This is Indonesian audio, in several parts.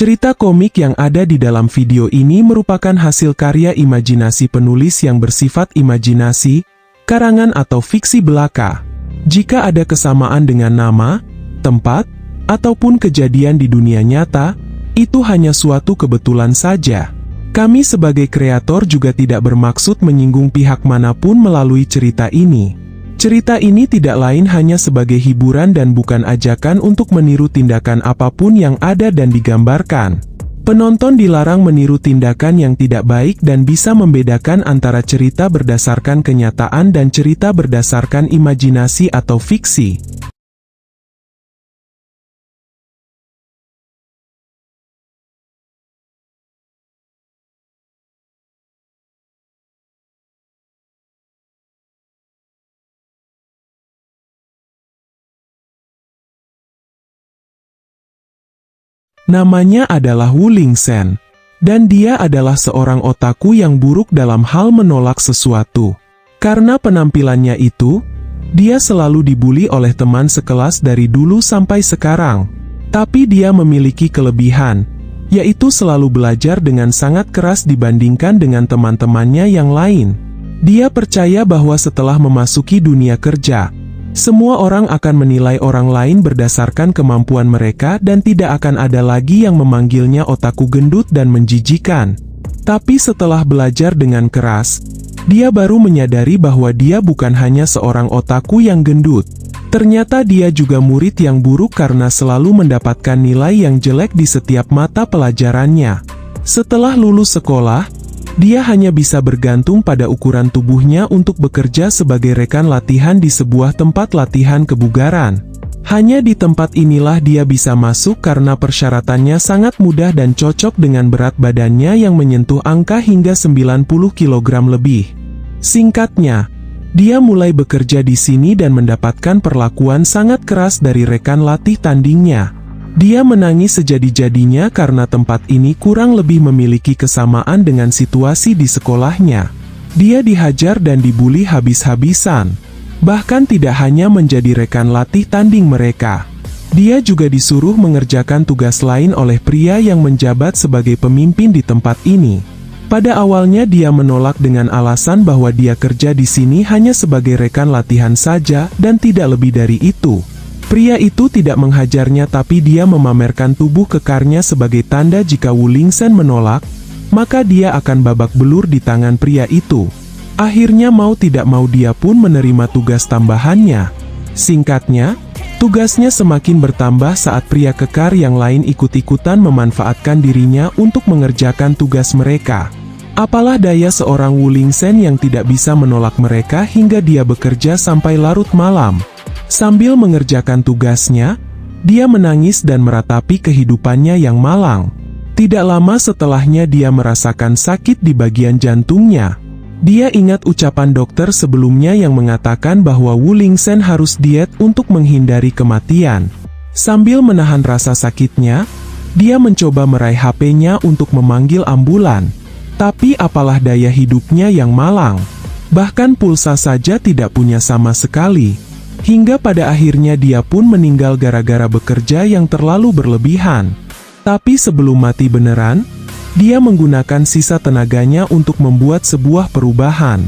Cerita komik yang ada di dalam video ini merupakan hasil karya imajinasi penulis yang bersifat imajinasi, karangan atau fiksi belaka. Jika ada kesamaan dengan nama, tempat, ataupun kejadian di dunia nyata, itu hanya suatu kebetulan saja. Kami sebagai kreator juga tidak bermaksud menyinggung pihak manapun melalui cerita ini. Cerita ini tidak lain hanya sebagai hiburan dan bukan ajakan untuk meniru tindakan apapun yang ada dan digambarkan. Penonton dilarang meniru tindakan yang tidak baik dan bisa membedakan antara cerita berdasarkan kenyataan dan cerita berdasarkan imajinasi atau fiksi. Namanya adalah Wu Lingzhen, dan dia adalah seorang otaku yang buruk dalam hal menolak sesuatu. Karena penampilannya itu, dia selalu dibully oleh teman sekelas dari dulu sampai sekarang. Tapi dia memiliki kelebihan, yaitu selalu belajar dengan sangat keras dibandingkan dengan teman-temannya yang lain. Dia percaya bahwa setelah memasuki dunia kerja, semua orang akan menilai orang lain berdasarkan kemampuan mereka dan tidak akan ada lagi yang memanggilnya otaku gendut dan menjijikan. Tapi setelah belajar dengan keras, dia baru menyadari bahwa dia bukan hanya seorang otaku yang gendut. Ternyata dia juga murid yang buruk karena selalu mendapatkan nilai yang jelek di setiap mata pelajarannya. Setelah lulus sekolah, dia hanya bisa bergantung pada ukuran tubuhnya untuk bekerja sebagai rekan latihan di sebuah tempat latihan kebugaran. Hanya di tempat inilah dia bisa masuk karena persyaratannya sangat mudah dan cocok dengan berat badannya yang menyentuh angka hingga 90 kg lebih. Singkatnya, dia mulai bekerja di sini dan mendapatkan perlakuan sangat keras dari rekan latih tandingnya. Dia menangis sejadi-jadinya karena tempat ini kurang lebih memiliki kesamaan dengan situasi di sekolahnya. Dia dihajar dan dibully habis-habisan. Bahkan tidak hanya menjadi rekan latih tanding mereka. Dia juga disuruh mengerjakan tugas lain oleh pria yang menjabat sebagai pemimpin di tempat ini. Pada awalnya dia menolak dengan alasan bahwa dia kerja di sini hanya sebagai rekan latihan saja dan tidak lebih dari itu. Pria itu tidak menghajarnya tapi dia memamerkan tubuh kekarnya sebagai tanda jika Wu Lingzhen menolak, maka dia akan babak belur di tangan pria itu. Akhirnya mau tidak mau dia pun menerima tugas tambahannya. Singkatnya, tugasnya semakin bertambah saat pria kekar yang lain ikut-ikutan memanfaatkan dirinya untuk mengerjakan tugas mereka. Apalah daya seorang Wu Lingzhen yang tidak bisa menolak mereka hingga dia bekerja sampai larut malam. Sambil mengerjakan tugasnya, dia menangis dan meratapi kehidupannya yang malang. Tidak lama setelahnya dia merasakan sakit di bagian jantungnya. Dia ingat ucapan dokter sebelumnya yang mengatakan bahwa Wu Lingzhen harus diet untuk menghindari kematian. Sambil menahan rasa sakitnya, dia mencoba meraih HP-nya untuk memanggil ambulan. Tapi apalah daya hidupnya yang malang. Bahkan pulsa saja tidak punya sama sekali. Hingga pada akhirnya dia pun meninggal gara-gara bekerja yang terlalu berlebihan. Tapi sebelum mati beneran, dia menggunakan sisa tenaganya untuk membuat sebuah perubahan.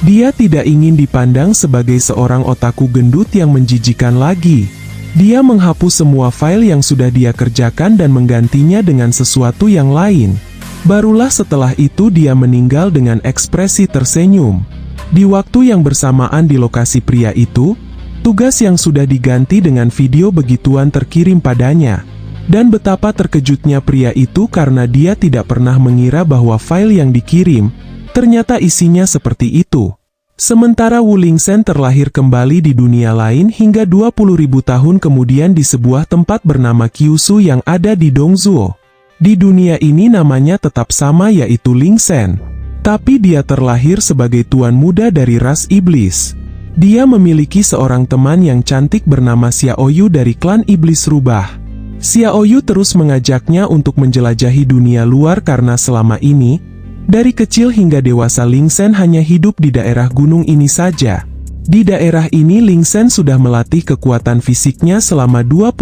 Dia tidak ingin dipandang sebagai seorang otaku gendut yang menjijikan lagi. Dia menghapus semua file yang sudah dia kerjakan dan menggantinya dengan sesuatu yang lain. Barulah setelah itu dia meninggal dengan ekspresi tersenyum. Di waktu yang bersamaan di lokasi pria itu, tugas yang sudah diganti dengan video begituan terkirim padanya. Dan betapa terkejutnya pria itu karena dia tidak pernah mengira bahwa file yang dikirim, ternyata isinya seperti itu. Sementara Wu Lingzhen terlahir kembali di dunia lain hingga 20.000 tahun kemudian di sebuah tempat bernama Kyushu yang ada di Dongzuo. Di dunia ini namanya tetap sama yaitu Lingzhen. Tapi dia terlahir sebagai tuan muda dari ras iblis. Dia memiliki seorang teman yang cantik bernama Xiaoyu dari klan Iblis Rubah. Xiaoyu terus mengajaknya untuk menjelajahi dunia luar karena selama ini, dari kecil hingga dewasa Lingzhen hanya hidup di daerah gunung ini saja. Di daerah ini Lingzhen sudah melatih kekuatan fisiknya selama 20.000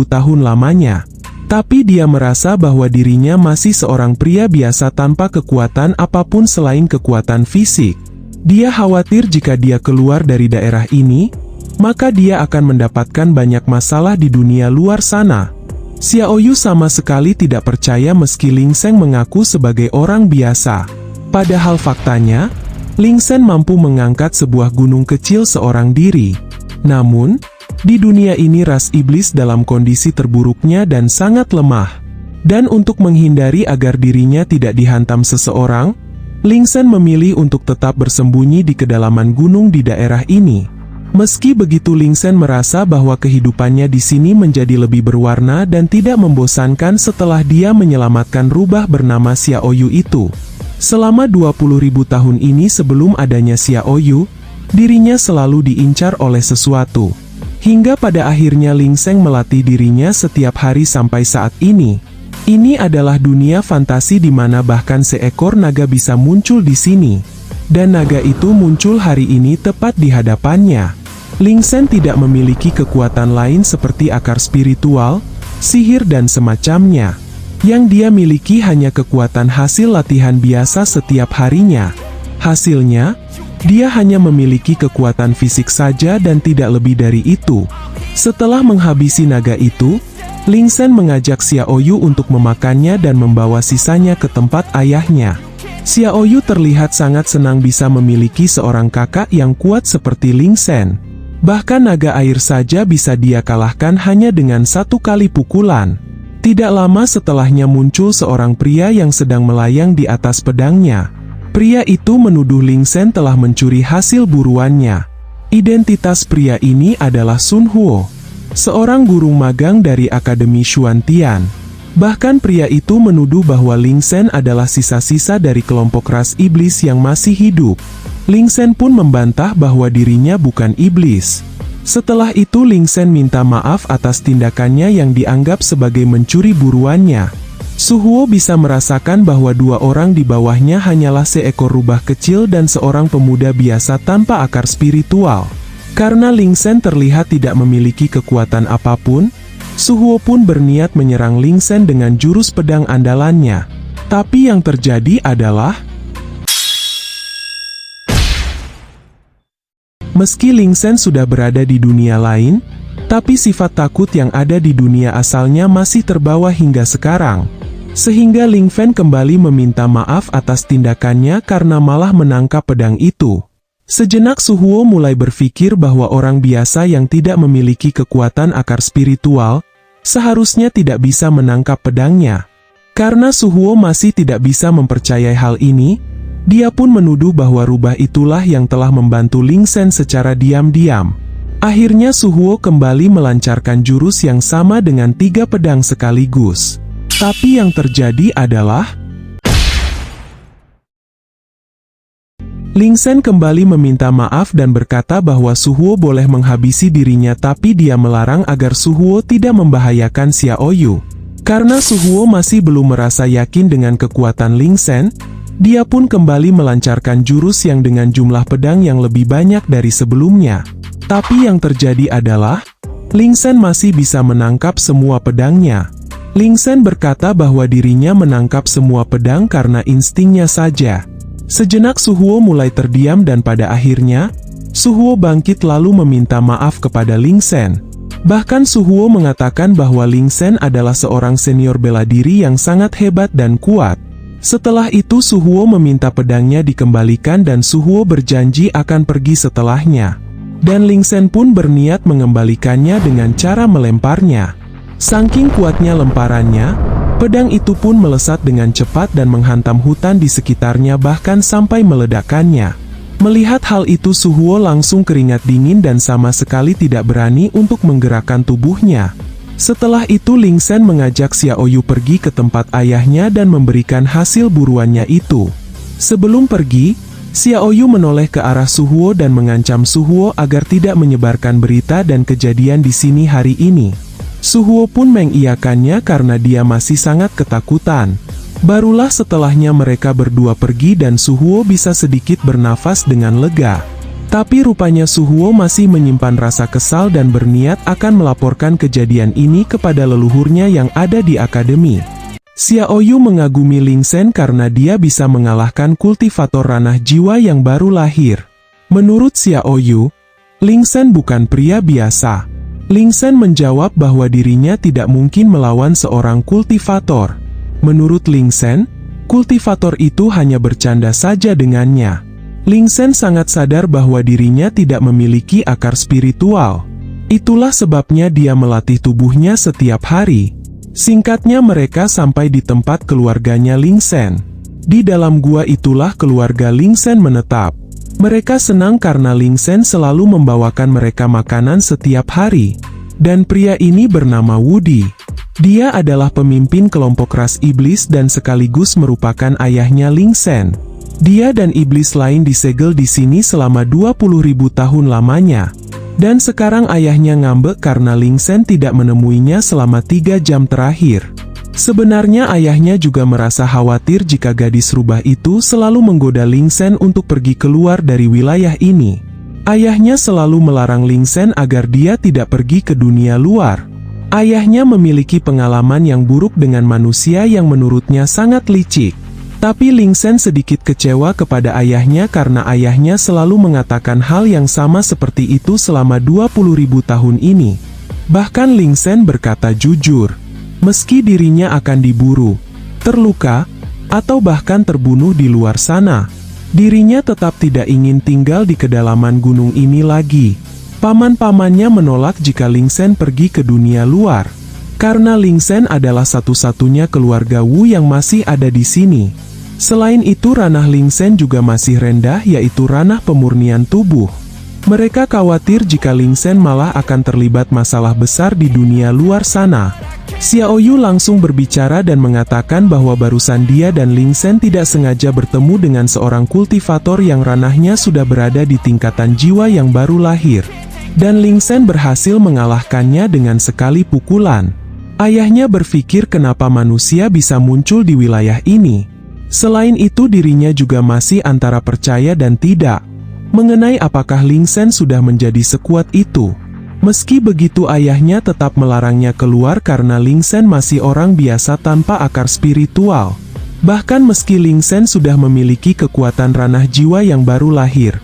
tahun lamanya. Tapi dia merasa bahwa dirinya masih seorang pria biasa tanpa kekuatan apapun selain kekuatan fisik. Dia khawatir jika dia keluar dari daerah ini, maka dia akan mendapatkan banyak masalah di dunia luar sana. Xiaoyu sama sekali tidak percaya meski Ling Seng mengaku sebagai orang biasa. Padahal faktanya, Ling Seng mampu mengangkat sebuah gunung kecil seorang diri. Namun, di dunia ini ras iblis dalam kondisi terburuknya dan sangat lemah. Dan untuk menghindari agar dirinya tidak dihantam seseorang, Ling Seng memilih untuk tetap bersembunyi di kedalaman gunung di daerah ini. Meski begitu, Ling Seng merasa bahwa kehidupannya di sini menjadi lebih berwarna dan tidak membosankan setelah dia menyelamatkan rubah bernama Xiaoyu itu. Selama 20.000 tahun ini sebelum adanya Xiaoyu, dirinya selalu diincar oleh sesuatu. Hingga pada akhirnya Ling Seng melatih dirinya setiap hari sampai saat ini. Ini adalah dunia fantasi di mana bahkan seekor naga bisa muncul di sini. Dan naga itu muncul hari ini tepat di hadapannya. Ling Seng tidak memiliki kekuatan lain seperti akar spiritual, sihir dan semacamnya. Yang dia miliki hanya kekuatan hasil latihan biasa setiap harinya. Hasilnya, dia hanya memiliki kekuatan fisik saja dan tidak lebih dari itu. Setelah menghabisi naga itu, Ling Seng mengajak Xiaoyu untuk memakannya dan membawa sisanya ke tempat ayahnya. Xiaoyu terlihat sangat senang bisa memiliki seorang kakak yang kuat seperti Ling Seng. Bahkan naga air saja bisa dia kalahkan hanya dengan satu kali pukulan. Tidak lama setelahnya muncul seorang pria yang sedang melayang di atas pedangnya. Pria itu menuduh Ling Seng telah mencuri hasil buruannya. Identitas pria ini adalah Sun Huo, seorang guru magang dari Akademi Xuantian. Bahkan pria itu menuduh bahwa Ling Seng adalah sisa-sisa dari kelompok ras iblis yang masih hidup. Ling Seng pun membantah bahwa dirinya bukan iblis. Setelah itu Ling Seng minta maaf atas tindakannya yang dianggap sebagai mencuri buruannya. Su Huo bisa merasakan bahwa dua orang di bawahnya hanyalah seekor rubah kecil dan seorang pemuda biasa tanpa akar spiritual. Karena Ling Seng terlihat tidak memiliki kekuatan apapun, Su Huo pun berniat menyerang Ling Seng dengan jurus pedang andalannya. Tapi yang terjadi adalah, meski Ling Seng sudah berada di dunia lain, tapi sifat takut yang ada di dunia asalnya masih terbawa hingga sekarang. Sehingga Ling Fen kembali meminta maaf atas tindakannya karena malah menangkap pedang itu. Sejenak Su Huo mulai berpikir bahwa orang biasa yang tidak memiliki kekuatan akar spiritual, seharusnya tidak bisa menangkap pedangnya. Karena Su Huo masih tidak bisa mempercayai hal ini, dia pun menuduh bahwa rubah itulah yang telah membantu Ling Seng secara diam-diam. Akhirnya Su Huo kembali melancarkan jurus yang sama dengan 3 pedang sekaligus. Tapi yang terjadi adalah, Ling Seng kembali meminta maaf dan berkata bahwa Su Huo boleh menghabisi dirinya, tapi dia melarang agar Su Huo tidak membahayakan Xiaoyu. Karena Su Huo masih belum merasa yakin dengan kekuatan Ling Seng, dia pun kembali melancarkan jurus yang dengan jumlah pedang yang lebih banyak dari sebelumnya. Tapi yang terjadi adalah, Ling Seng masih bisa menangkap semua pedangnya. Ling Seng berkata bahwa dirinya menangkap semua pedang karena instingnya saja. Sejenak Su Huo mulai terdiam dan pada akhirnya, Su Huo bangkit lalu meminta maaf kepada Ling Seng. Bahkan Su Huo mengatakan bahwa Ling Seng adalah seorang senior bela diri yang sangat hebat dan kuat. Setelah itu Su Huo meminta pedangnya dikembalikan dan Su Huo berjanji akan pergi setelahnya. Dan Ling Seng pun berniat mengembalikannya dengan cara melemparnya. Saking kuatnya lemparannya, pedang itu pun melesat dengan cepat dan menghantam hutan di sekitarnya bahkan sampai meledakkannya. Melihat hal itu Su Huo langsung keringat dingin dan sama sekali tidak berani untuk menggerakkan tubuhnya. Setelah itu Ling Seng mengajak Xiaoyu pergi ke tempat ayahnya dan memberikan hasil buruannya itu. Sebelum pergi, Xiaoyu menoleh ke arah Su Huo dan mengancam Su Huo agar tidak menyebarkan berita dan kejadian di sini hari ini. Su Huo pun mengiyakannya karena dia masih sangat ketakutan. Barulah setelahnya mereka berdua pergi dan Su Huo bisa sedikit bernafas dengan lega. Tapi rupanya Su Huo masih menyimpan rasa kesal dan berniat akan melaporkan kejadian ini kepada leluhurnya yang ada di akademi. Xiao Yu mengagumi Ling Shen karena dia bisa mengalahkan kultivator ranah jiwa yang baru lahir. Menurut Xiao Yu, Ling Shen bukan pria biasa. Ling Shen menjawab bahwa dirinya tidak mungkin melawan seorang kultivator. Menurut Ling Shen, kultivator itu hanya bercanda saja dengannya. Ling Shen sangat sadar bahwa dirinya tidak memiliki akar spiritual. Itulah sebabnya dia melatih tubuhnya setiap hari. Singkatnya mereka sampai di tempat keluarganya Ling Shen. Di dalam gua itulah keluarga Ling Shen menetap. Mereka senang karena Ling Shen selalu membawakan mereka makanan setiap hari. Dan pria ini bernama Wudi. Dia adalah pemimpin kelompok ras iblis dan sekaligus merupakan ayahnya Ling Shen. Dia dan iblis lain disegel di sini selama 20.000 tahun lamanya. Dan sekarang ayahnya ngambek karena Ling Shen tidak menemuinya selama 3 jam terakhir. Sebenarnya ayahnya juga merasa khawatir jika gadis rubah itu selalu menggoda Ling Shen untuk pergi keluar dari wilayah ini. Ayahnya selalu melarang Ling Shen agar dia tidak pergi ke dunia luar. Ayahnya memiliki pengalaman yang buruk dengan manusia yang menurutnya sangat licik. Tapi Ling Shen sedikit kecewa kepada ayahnya karena ayahnya selalu mengatakan hal yang sama seperti itu selama 20.000 tahun ini. Bahkan Ling Shen berkata jujur, meski dirinya akan diburu, terluka, atau bahkan terbunuh di luar sana, dirinya tetap tidak ingin tinggal di kedalaman gunung ini lagi. Paman-pamannya menolak jika Ling Shen pergi ke dunia luar, karena Ling Shen adalah satu-satunya keluarga Wu yang masih ada di sini. Selain itu ranah Ling Shen juga masih rendah, yaitu ranah pemurnian tubuh. Mereka khawatir jika Ling Shen malah akan terlibat masalah besar di dunia luar sana. Xiao Yu langsung berbicara dan mengatakan bahwa barusan dia dan Ling Shen tidak sengaja bertemu dengan seorang kultivator yang ranahnya sudah berada di tingkatan jiwa yang baru lahir. Dan Ling Shen berhasil mengalahkannya dengan sekali pukulan. Ayahnya berpikir kenapa manusia bisa muncul di wilayah ini. Selain itu dirinya juga masih antara percaya dan tidak mengenai apakah Ling Shen sudah menjadi sekuat itu. Meski begitu ayahnya tetap melarangnya keluar karena Ling Shen masih orang biasa tanpa akar spiritual. Bahkan meski Ling Shen sudah memiliki kekuatan ranah jiwa yang baru lahir,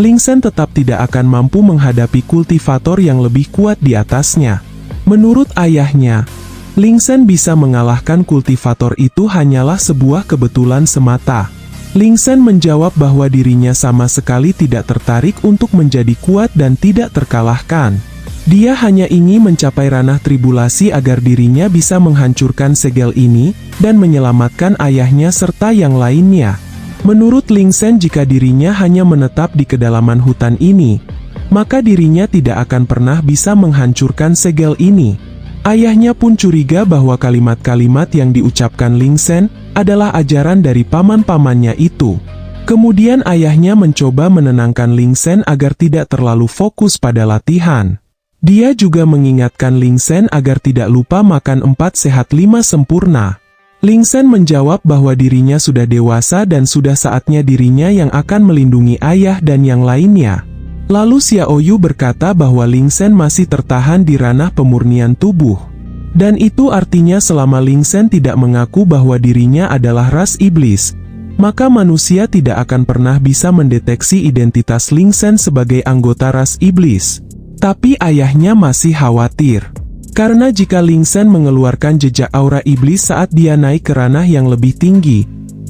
Ling Shen tetap tidak akan mampu menghadapi kultivator yang lebih kuat di atasnya. Menurut ayahnya, Ling Shen bisa mengalahkan kultivator itu hanyalah sebuah kebetulan semata. Ling Shen menjawab bahwa dirinya sama sekali tidak tertarik untuk menjadi kuat dan tidak terkalahkan. Dia hanya ingin mencapai ranah tribulasi agar dirinya bisa menghancurkan segel ini, dan menyelamatkan ayahnya serta yang lainnya. Menurut Ling Shen jika dirinya hanya menetap di kedalaman hutan ini, maka dirinya tidak akan pernah bisa menghancurkan segel ini. Ayahnya pun curiga bahwa kalimat-kalimat yang diucapkan Ling Shen adalah ajaran dari paman-pamannya itu. Kemudian ayahnya mencoba menenangkan Ling Shen agar tidak terlalu fokus pada latihan. Dia juga mengingatkan Ling Shen agar tidak lupa makan 4 sehat 5 sempurna. Ling Shen menjawab bahwa dirinya sudah dewasa dan sudah saatnya dirinya yang akan melindungi ayah dan yang lainnya. Lalu Xiao Yu berkata bahwa Ling Shen masih tertahan di ranah pemurnian tubuh. Dan itu artinya selama Ling Shen tidak mengaku bahwa dirinya adalah ras iblis, maka manusia tidak akan pernah bisa mendeteksi identitas Ling Shen sebagai anggota ras iblis. Tapi ayahnya masih khawatir. Karena jika Ling Shen mengeluarkan jejak aura iblis saat dia naik ke ranah yang lebih tinggi,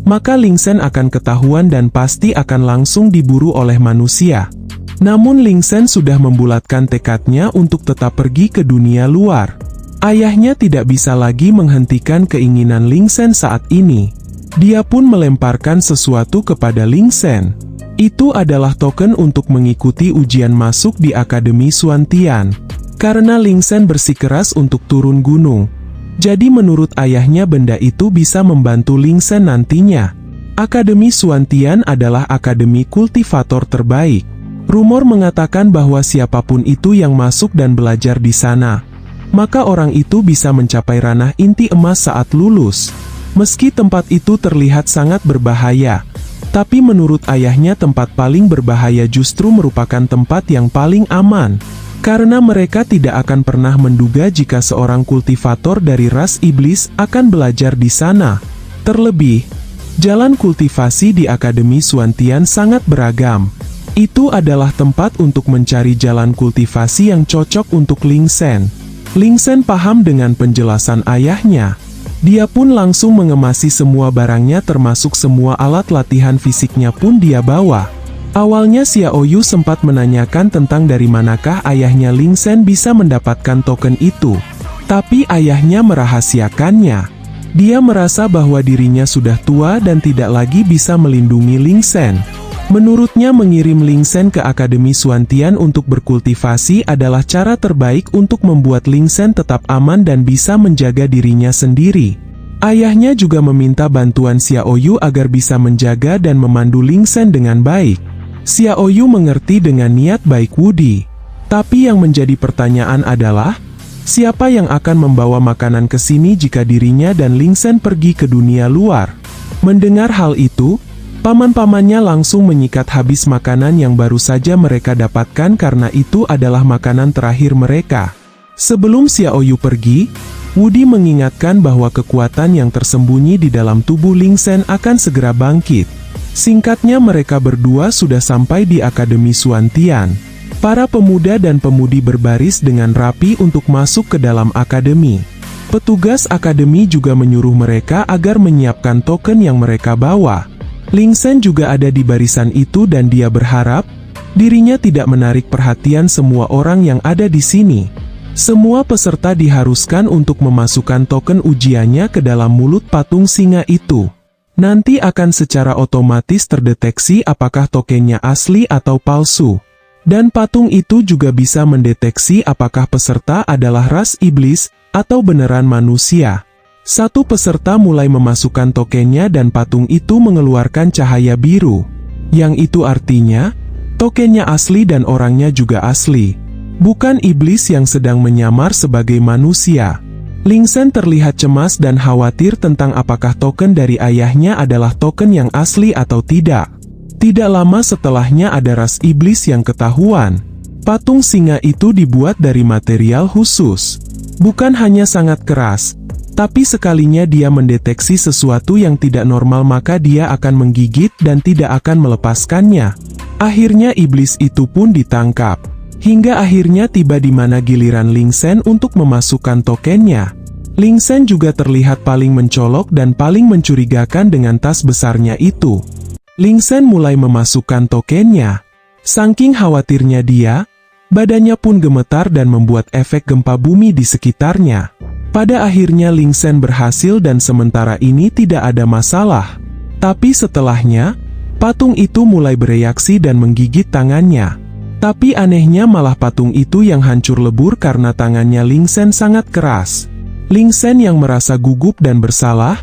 maka Ling Shen akan ketahuan dan pasti akan langsung diburu oleh manusia. Namun Ling Shen sudah membulatkan tekadnya untuk tetap pergi ke dunia luar. Ayahnya tidak bisa lagi menghentikan keinginan Ling Shen saat ini. Dia pun melemparkan sesuatu kepada Ling Shen. Itu adalah token untuk mengikuti ujian masuk di Akademi Xuantian. Karena Ling Shen bersikeras untuk turun gunung, jadi menurut ayahnya benda itu bisa membantu Ling Shen nantinya. Akademi Xuantian adalah akademi kultivator terbaik. Rumor mengatakan bahwa siapapun itu yang masuk dan belajar di sana, maka orang itu bisa mencapai ranah inti emas saat lulus. Meski tempat itu terlihat sangat berbahaya, Tapi menurut ayahnya tempat paling berbahaya justru merupakan tempat yang paling aman. Karena mereka tidak akan pernah menduga jika seorang kultivator dari ras iblis akan belajar di sana. Terlebih, jalan kultivasi di Akademi Suantian sangat beragam. Itu adalah tempat untuk mencari jalan kultivasi yang cocok untuk Ling Sen. Ling Sen paham dengan penjelasan ayahnya. Dia pun langsung mengemasi semua barangnya termasuk semua alat latihan fisiknya pun dia bawa. Awalnya Xiao Yu sempat menanyakan tentang dari manakah ayahnya Ling Sen bisa mendapatkan token itu. Tapi ayahnya merahasiakannya. Dia merasa bahwa dirinya sudah tua dan tidak lagi bisa melindungi Ling Sen. Menurutnya mengirim Ling Sen ke Akademi Suantian untuk berkultivasi adalah cara terbaik untuk membuat Ling Sen tetap aman dan bisa menjaga dirinya sendiri. Ayahnya juga meminta bantuan Xiao Yu agar bisa menjaga dan memandu Ling Sen dengan baik. Xiao Yu mengerti dengan niat baik Wudi. Tapi yang menjadi pertanyaan adalah, siapa yang akan membawa makanan ke sini jika dirinya dan Ling Sen pergi ke dunia luar? Mendengar hal itu, paman-pamannya langsung menyikat habis makanan yang baru saja mereka dapatkan karena itu adalah makanan terakhir mereka. Sebelum Xiao Yu pergi, Wudi mengingatkan bahwa kekuatan yang tersembunyi di dalam tubuh Ling Sen akan segera bangkit. Singkatnya mereka berdua sudah sampai di Akademi Suantian. Para pemuda dan pemudi berbaris dengan rapi untuk masuk ke dalam akademi. Petugas akademi juga menyuruh mereka agar menyiapkan token yang mereka bawa. Ling Sen juga ada di barisan itu dan dia berharap dirinya tidak menarik perhatian semua orang yang ada di sini. Semua peserta diharuskan untuk memasukkan token ujiannya ke dalam mulut patung singa itu. Nanti akan secara otomatis terdeteksi apakah tokennya asli atau palsu. Dan patung itu juga bisa mendeteksi apakah peserta adalah ras iblis atau beneran manusia. Satu peserta mulai memasukkan tokennya dan patung itu mengeluarkan cahaya biru. Yang itu artinya, tokennya asli dan orangnya juga asli. Bukan iblis yang sedang menyamar sebagai manusia. Ling Sen terlihat cemas dan khawatir tentang apakah token dari ayahnya adalah token yang asli atau tidak. Tidak lama setelahnya ada ras iblis yang ketahuan. Patung singa itu dibuat dari material khusus. Bukan hanya sangat keras, tapi sekalinya dia mendeteksi sesuatu yang tidak normal maka dia akan menggigit dan tidak akan melepaskannya. Akhirnya iblis itu pun ditangkap. Hingga akhirnya tiba di mana giliran Ling Sen untuk memasukkan tokennya. Ling Sen juga terlihat paling mencolok dan paling mencurigakan dengan tas besarnya itu. Ling Sen mulai memasukkan tokennya. Saking khawatirnya dia, badannya pun gemetar dan membuat efek gempa bumi di sekitarnya. Pada akhirnya Ling Sen berhasil dan sementara ini tidak ada masalah. Tapi setelahnya, patung itu mulai bereaksi dan menggigit tangannya. Tapi anehnya malah patung itu yang hancur lebur karena tangannya Ling Sen sangat keras. Ling Sen yang merasa gugup dan bersalah,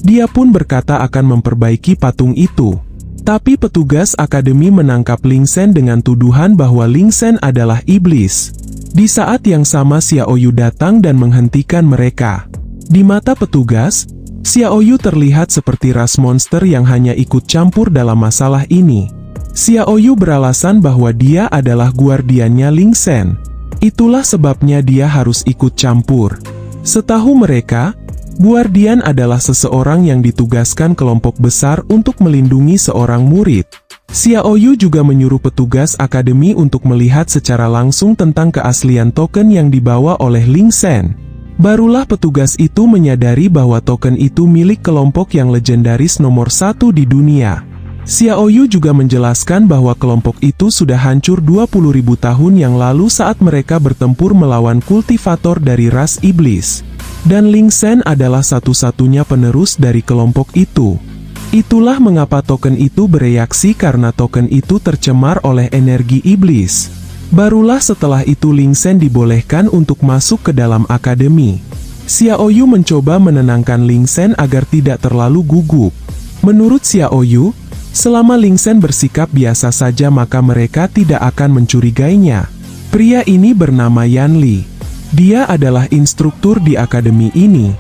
dia pun berkata akan memperbaiki patung itu. Tapi petugas akademi menangkap Ling Sen dengan tuduhan bahwa Ling Sen adalah iblis. Di saat yang sama Xiao Yu datang dan menghentikan mereka. Di mata petugas, Xiao Yu terlihat seperti ras monster yang hanya ikut campur dalam masalah ini. Xiao Yu beralasan bahwa dia adalah guardiannya Ling Sen. Itulah sebabnya dia harus ikut campur. Setahu mereka, guardian adalah seseorang yang ditugaskan kelompok besar untuk melindungi seorang murid. Xiao Yu juga menyuruh petugas akademi untuk melihat secara langsung tentang keaslian token yang dibawa oleh Ling Sen. Barulah petugas itu menyadari bahwa token itu milik kelompok yang legendaris nomor 1 di dunia. Xiao Yu juga menjelaskan bahwa kelompok itu sudah hancur 20.000 tahun yang lalu saat mereka bertempur melawan kultivator dari ras iblis. Dan Ling Sen adalah satu-satunya penerus dari kelompok itu. Itulah mengapa token itu bereaksi karena token itu tercemar oleh energi iblis. Barulah setelah itu Ling Sen dibolehkan untuk masuk ke dalam akademi. Xiao Yu mencoba menenangkan Ling Sen agar tidak terlalu gugup. Menurut Xiao Yu, selama Ling Sen bersikap biasa saja maka mereka tidak akan mencurigainya. Pria ini bernama Yan Li. Dia adalah instruktur di akademi ini.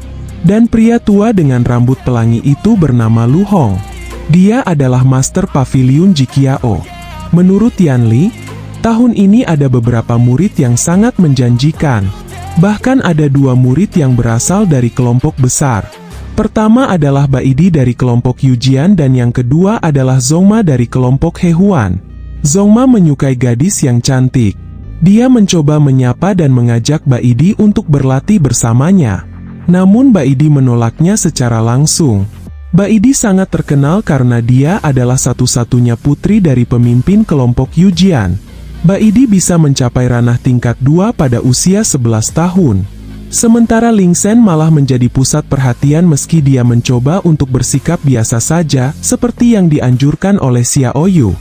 Dan pria tua dengan rambut pelangi itu bernama Lu Hong. Dia adalah Master Pavilion Jiqiao. Menurut Yanli, tahun ini ada beberapa murid yang sangat menjanjikan. Bahkan ada 2 murid yang berasal dari kelompok besar. Pertama adalah Baidi dari kelompok Yujian dan yang kedua adalah Zongma dari kelompok Hehuan. Zongma menyukai gadis yang cantik. Dia mencoba menyapa dan mengajak Baidi untuk berlatih bersamanya. Namun Baidi menolaknya secara langsung. Baidi sangat terkenal karena dia adalah satu-satunya putri dari pemimpin kelompok Yujian. Baidi bisa mencapai ranah tingkat 2 pada usia 11 tahun. Sementara Lingsen malah menjadi pusat perhatian meski dia mencoba untuk bersikap biasa saja, seperti yang dianjurkan oleh Xiaoyu.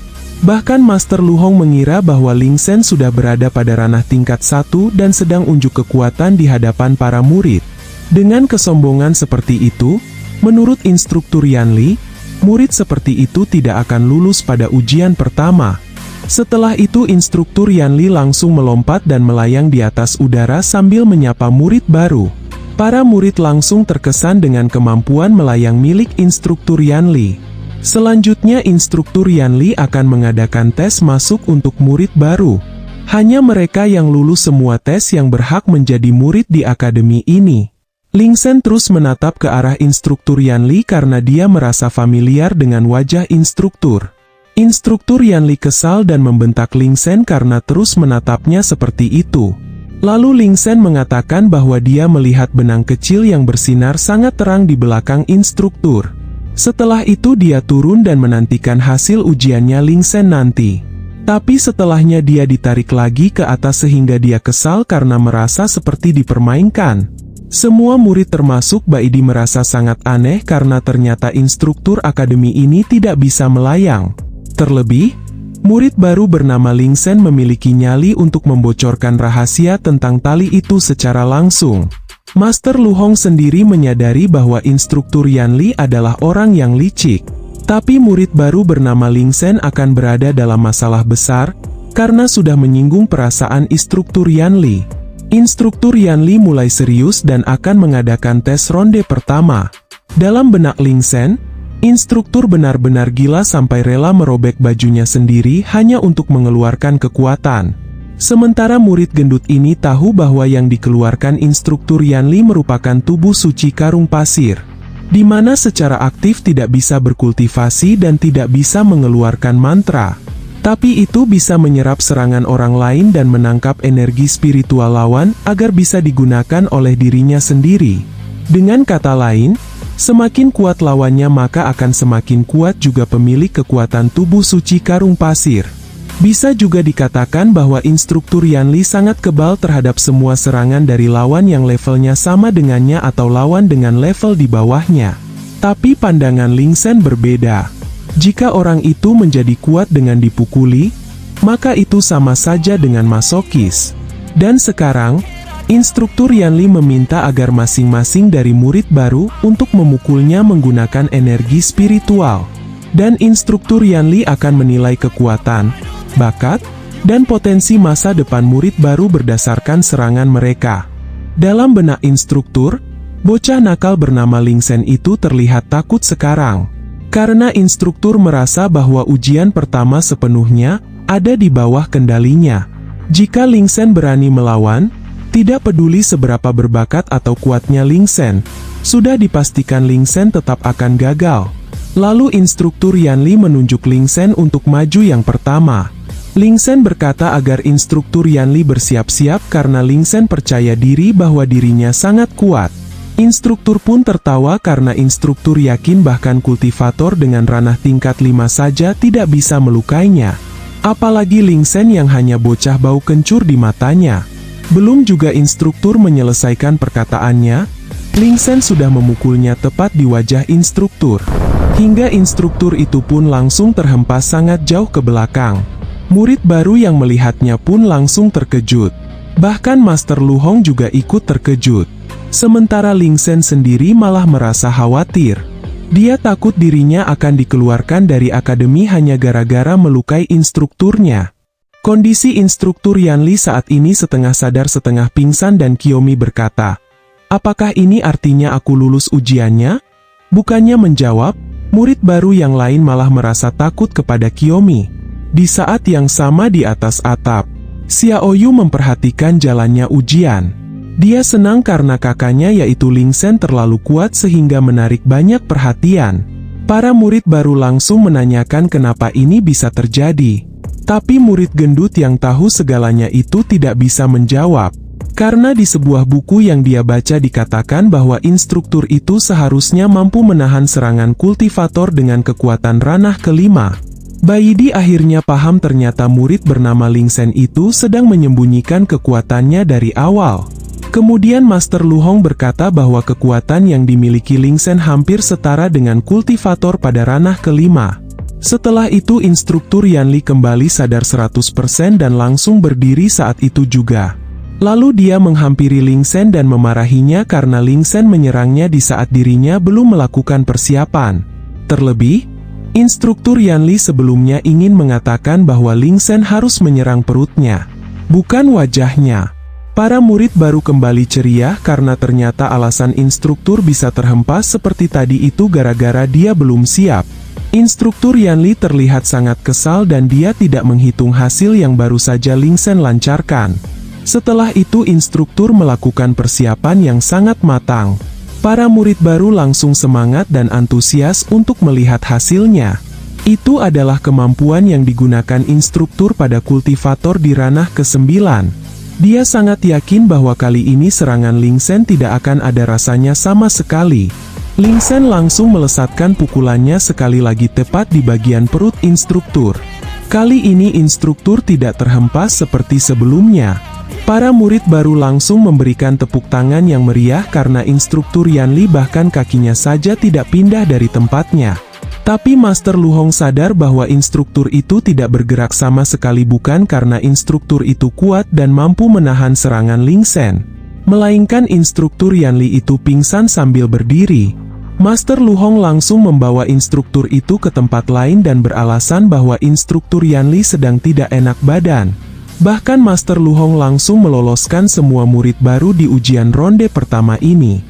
Bahkan Master Luhong mengira bahwa Lingsen sudah berada pada ranah tingkat 1 dan sedang unjuk kekuatan di hadapan para murid. Dengan kesombongan seperti itu, menurut instruktur Yanli, murid seperti itu tidak akan lulus pada ujian pertama. Setelah itu instruktur Yanli langsung melompat dan melayang di atas udara sambil menyapa murid baru. Para murid langsung terkesan dengan kemampuan melayang milik instruktur Yanli. Selanjutnya instruktur Yanli akan mengadakan tes masuk untuk murid baru. Hanya mereka yang lulus semua tes yang berhak menjadi murid di akademi ini. Lingsen terus menatap ke arah instruktur Yanli karena dia merasa familiar dengan wajah instruktur. Instruktur Yanli kesal dan membentak Lingsen karena terus menatapnya seperti itu. Lalu Lingsen mengatakan bahwa dia melihat benang kecil yang bersinar sangat terang di belakang instruktur. Setelah itu dia turun dan menantikan hasil ujiannya Lingsen nanti. Tapi setelahnya dia ditarik lagi ke atas sehingga dia kesal karena merasa seperti dipermainkan. Semua murid termasuk Baidi merasa sangat aneh karena ternyata instruktur akademi ini tidak bisa melayang. Terlebih, murid baru bernama Lingsen memiliki nyali untuk membocorkan rahasia tentang tali itu secara langsung. Master Luhong sendiri menyadari bahwa instruktur Yanli adalah orang yang licik. Tapi murid baru bernama Lingsen akan berada dalam masalah besar, karena sudah menyinggung perasaan instruktur Yanli. Instruktur Yanli mulai serius dan akan mengadakan tes ronde pertama. Dalam benak Lingsen, instruktur benar-benar gila sampai rela merobek bajunya sendiri hanya untuk mengeluarkan kekuatan. Sementara murid gendut ini tahu bahwa yang dikeluarkan instruktur Yanli merupakan tubuh suci karung pasir, di mana secara aktif tidak bisa berkultivasi dan tidak bisa mengeluarkan mantra. Tapi itu bisa menyerap serangan orang lain dan menangkap energi spiritual lawan agar bisa digunakan oleh dirinya sendiri. Dengan kata lain, semakin kuat lawannya maka akan semakin kuat juga pemilik kekuatan tubuh suci karung pasir. Bisa juga dikatakan bahwa instruktur Yanli sangat kebal terhadap semua serangan dari lawan yang levelnya sama dengannya atau lawan dengan level di bawahnya. Tapi pandangan Lingsen berbeda. Jika orang itu menjadi kuat dengan dipukuli, maka itu sama saja dengan masokis. Dan sekarang, instruktur Yanli meminta agar masing-masing dari murid baru untuk memukulnya menggunakan energi spiritual. Dan instruktur Yanli akan menilai kekuatan, bakat, dan potensi masa depan murid baru berdasarkan serangan mereka. Dalam benak instruktur, bocah nakal bernama Lingsen itu terlihat takut sekarang. Karena instruktur merasa bahwa ujian pertama sepenuhnya ada di bawah kendalinya. Jika Lingsen berani melawan, tidak peduli seberapa berbakat atau kuatnya Lingsen, sudah dipastikan Lingsen tetap akan gagal. Lalu instruktur Yanli menunjuk Lingsen untuk maju yang pertama. Lingsen berkata agar instruktur Yanli bersiap-siap karena Lingsen percaya diri bahwa dirinya sangat kuat. Instruktur pun tertawa karena instruktur yakin bahkan kultivator dengan ranah tingkat 5 saja tidak bisa melukainya. Apalagi Lingsen yang hanya bocah bau kencur di matanya. Belum juga instruktur menyelesaikan perkataannya, Lingsen sudah memukulnya tepat di wajah instruktur. Hingga instruktur itu pun langsung terhempas sangat jauh ke belakang. Murid baru yang melihatnya pun langsung terkejut. Bahkan Master Luhong juga ikut terkejut. Sementara Lingsen sendiri malah merasa khawatir. Dia takut dirinya akan dikeluarkan dari akademi hanya gara-gara melukai instrukturnya. Kondisi instruktur Yanli saat ini setengah sadar setengah pingsan dan Kiyomi berkata, "Apakah ini artinya aku lulus ujiannya?" Bukannya menjawab, Murid baru yang lain malah merasa takut kepada Kiyomi. Di saat yang sama di atas atap, Xiaoyu memperhatikan jalannya ujian. Dia senang karena kakaknya yaitu Ling Shen terlalu kuat sehingga menarik banyak perhatian. Para murid baru langsung menanyakan kenapa ini bisa terjadi. Tapi murid gendut yang tahu segalanya itu tidak bisa menjawab. Karena di sebuah buku yang dia baca dikatakan bahwa instruktur itu seharusnya mampu menahan serangan kultivator dengan kekuatan ranah kelima. Baidi akhirnya paham ternyata murid bernama Ling Shen itu sedang menyembunyikan kekuatannya dari awal. Kemudian Master Lu Hong berkata bahwa kekuatan yang dimiliki Ling Shen hampir setara dengan kultivator pada ranah kelima. Setelah itu instruktur Yanli kembali sadar 100% dan langsung berdiri saat itu juga. Lalu dia menghampiri Ling Shen dan memarahinya karena Ling Shen menyerangnya di saat dirinya belum melakukan persiapan. Terlebih, instruktur Yanli sebelumnya ingin mengatakan bahwa Ling Shen harus menyerang perutnya, bukan wajahnya. Para murid baru kembali ceria karena ternyata alasan instruktur bisa terhempas seperti tadi itu gara-gara dia belum siap. Instruktur Yanli terlihat sangat kesal dan dia tidak menghitung hasil yang baru saja Ling Shen lancarkan. Setelah itu instruktur melakukan persiapan yang sangat matang. Para murid baru langsung semangat dan antusias untuk melihat hasilnya. Itu adalah kemampuan yang digunakan instruktur pada kultivator di ranah ke-9. Dia sangat yakin bahwa kali ini serangan Ling Shen tidak akan ada rasanya sama sekali. Ling Shen langsung melesatkan pukulannya sekali lagi tepat di bagian perut instruktur. Kali ini instruktur tidak terhempas seperti sebelumnya. Para murid baru langsung memberikan tepuk tangan yang meriah karena instruktur Yanli bahkan kakinya saja tidak pindah dari tempatnya. Tapi Master Lu Hong sadar bahwa instruktur itu tidak bergerak sama sekali bukan karena instruktur itu kuat dan mampu menahan serangan Ling Shen, melainkan instruktur Yanli itu pingsan sambil berdiri. Master Lu Hong langsung membawa instruktur itu ke tempat lain dan beralasan bahwa instruktur Yanli sedang tidak enak badan. Bahkan Master Lu Hong langsung meloloskan semua murid baru di ujian ronde pertama ini.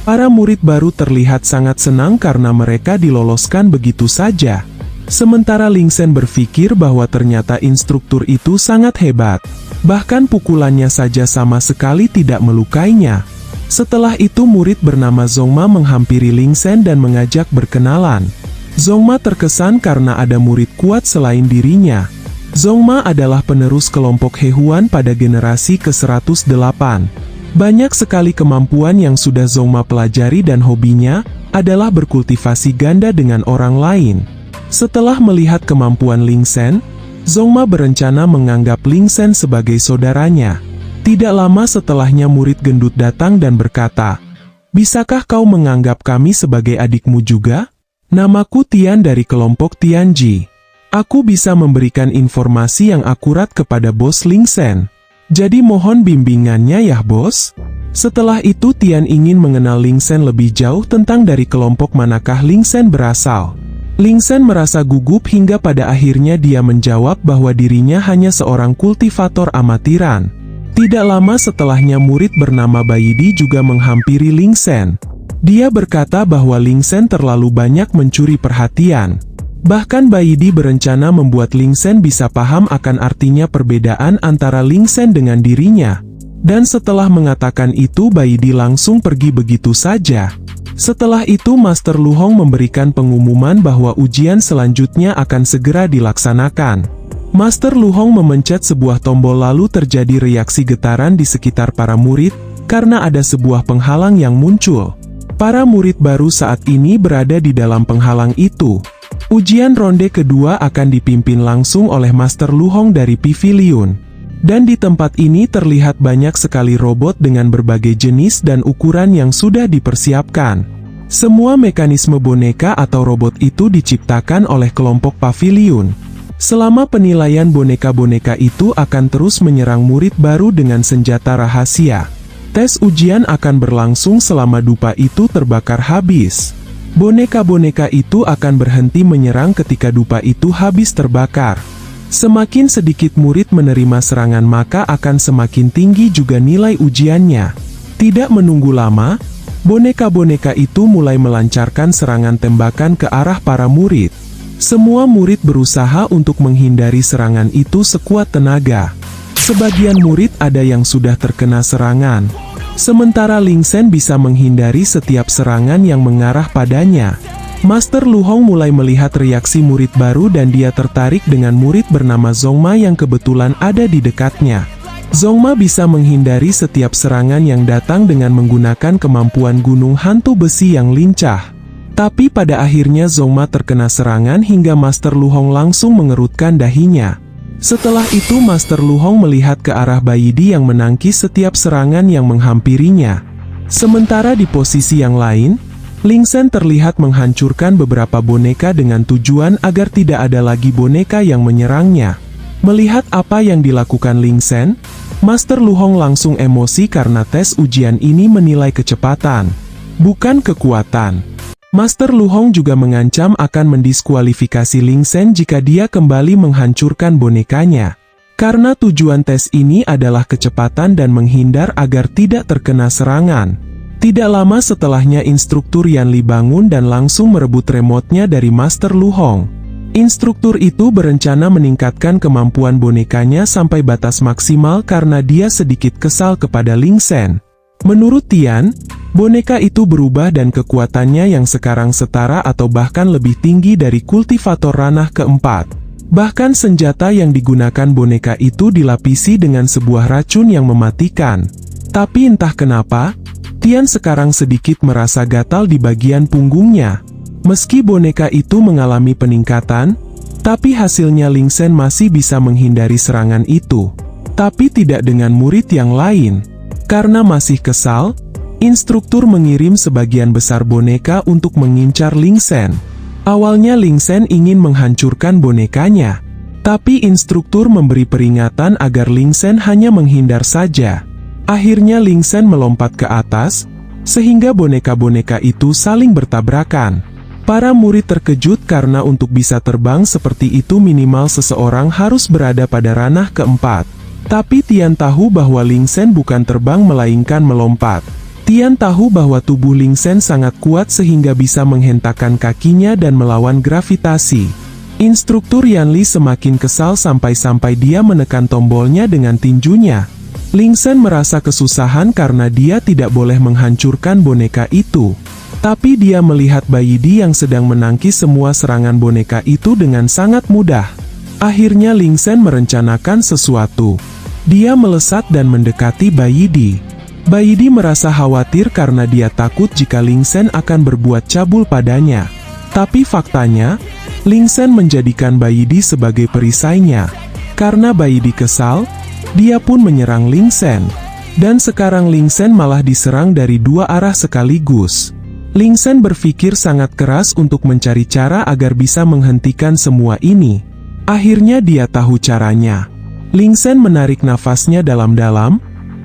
Para murid baru terlihat sangat senang karena mereka diloloskan begitu saja. Sementara Ling Shen berpikir bahwa ternyata instruktur itu sangat hebat. Bahkan pukulannya saja sama sekali tidak melukainya. Setelah itu murid bernama Zongma menghampiri Ling Shen dan mengajak berkenalan. Zongma terkesan karena ada murid kuat selain dirinya. Zongma adalah penerus kelompok Hehuan pada generasi ke-108. Banyak sekali kemampuan yang sudah Zongma pelajari dan hobinya adalah berkultivasi ganda dengan orang lain. Setelah melihat kemampuan Ling Shen, Zongma berencana menganggap Ling Shen sebagai saudaranya. Tidak lama setelahnya murid gendut datang dan berkata, "Bisakah kau menganggap kami sebagai adikmu juga? Namaku Tian dari kelompok Tianji. Aku bisa memberikan informasi yang akurat kepada bos Ling Shen. Jadi mohon bimbingannya ya bos." Setelah itu Tian ingin mengenal Ling Shen lebih jauh tentang dari kelompok manakah Ling Shen berasal. Ling Shen merasa gugup hingga pada akhirnya dia menjawab bahwa dirinya hanya seorang kultivator amatiran. Tidak lama setelahnya murid bernama Baidi juga menghampiri Ling Shen. Dia berkata bahwa Ling Shen terlalu banyak mencuri perhatian. Bahkan Baidi berencana membuat Ling Shen bisa paham akan artinya perbedaan antara Ling Shen dengan dirinya. Dan setelah mengatakan itu Baidi langsung pergi begitu saja. Setelah itu Master Lu Hong memberikan pengumuman bahwa ujian selanjutnya akan segera dilaksanakan. Master Lu Hong memencet sebuah tombol lalu terjadi reaksi getaran di sekitar para murid, karena ada sebuah penghalang yang muncul. Para murid baru saat ini berada di dalam penghalang itu. Ujian ronde kedua akan dipimpin langsung oleh Master Lu Hong dari Pavilion. Dan di tempat ini terlihat banyak sekali robot dengan berbagai jenis dan ukuran yang sudah dipersiapkan. Semua mekanisme boneka atau robot itu diciptakan oleh kelompok Pavilion. Selama penilaian boneka-boneka itu akan terus menyerang murid baru dengan senjata rahasia. Tes ujian akan berlangsung selama dupa itu terbakar habis. Boneka-boneka itu akan berhenti menyerang ketika dupa itu habis terbakar. Semakin sedikit murid menerima serangan maka akan semakin tinggi juga nilai ujiannya. Tidak menunggu lama, boneka-boneka itu mulai melancarkan serangan tembakan ke arah para murid. Semua murid berusaha untuk menghindari serangan itu sekuat tenaga. Sebagian murid ada yang sudah terkena serangan, sementara Ling Sen bisa menghindari setiap serangan yang mengarah padanya. Master Lu Hong mulai melihat reaksi murid baru dan dia tertarik dengan murid bernama Zongma yang kebetulan ada di dekatnya. Zongma bisa menghindari setiap serangan yang datang dengan menggunakan kemampuan gunung hantu besi yang lincah. Tapi pada akhirnya Zongma terkena serangan hingga Master Lu Hong langsung mengerutkan dahinya. Setelah itu Master Lu Hong melihat ke arah Bai Di yang menangkis setiap serangan yang menghampirinya. Sementara di posisi yang lain, Ling Sen terlihat menghancurkan beberapa boneka dengan tujuan agar tidak ada lagi boneka yang menyerangnya. Melihat apa yang dilakukan Ling Sen, Master Lu Hong langsung emosi karena tes ujian ini menilai kecepatan, bukan kekuatan. Master Lu Hong juga mengancam akan mendiskualifikasi Ling Sen jika dia kembali menghancurkan bonekanya. Karena tujuan tes ini adalah kecepatan dan menghindar agar tidak terkena serangan. Tidak lama setelahnya instruktur Yan Li bangun dan langsung merebut remote-nya dari Master Lu Hong. Instruktur itu berencana meningkatkan kemampuan bonekanya sampai batas maksimal karena dia sedikit kesal kepada Ling Sen. Menurut Tian, boneka itu berubah dan kekuatannya yang sekarang setara atau bahkan lebih tinggi dari kultivator ranah keempat. Bahkan senjata yang digunakan boneka itu dilapisi dengan sebuah racun yang mematikan. Tapi entah kenapa, Tian sekarang sedikit merasa gatal di bagian punggungnya. Meski boneka itu mengalami peningkatan, tapi hasilnya Ling Sen masih bisa menghindari serangan itu. Tapi tidak dengan murid yang lain. Karena masih kesal, instruktur mengirim sebagian besar boneka untuk mengincar Ling Sen. Awalnya Ling Sen ingin menghancurkan bonekanya, tapi instruktur memberi peringatan agar Ling Sen hanya menghindar saja. Akhirnya Ling Sen melompat ke atas, sehingga boneka-boneka itu saling bertabrakan. Para murid terkejut karena untuk bisa terbang seperti itu minimal seseorang harus berada pada ranah keempat. Tapi Tian tahu bahwa Ling Sen bukan terbang melainkan melompat. Tian tahu bahwa tubuh Ling Sen sangat kuat sehingga bisa menghentakkan kakinya dan melawan gravitasi. Instruktur Yan Li semakin kesal sampai-sampai dia menekan tombolnya dengan tinjunya. Ling Sen merasa kesusahan karena dia tidak boleh menghancurkan boneka itu. Tapi dia melihat Bai Di yang sedang menangkis semua serangan boneka itu dengan sangat mudah. Akhirnya Ling Sen merencanakan sesuatu. Dia melesat dan mendekati Bai Di. Bai Di merasa khawatir karena dia takut jika Ling Sen akan berbuat cabul padanya. Tapi faktanya, Ling Sen menjadikan Bai Di sebagai perisainya. Karena Bai Di kesal, dia pun menyerang Ling Sen. Dan sekarang Ling Sen malah diserang dari dua arah sekaligus. Ling Sen berpikir sangat keras untuk mencari cara agar bisa menghentikan semua ini. Akhirnya dia tahu caranya. Ling Sen menarik nafasnya dalam-dalam,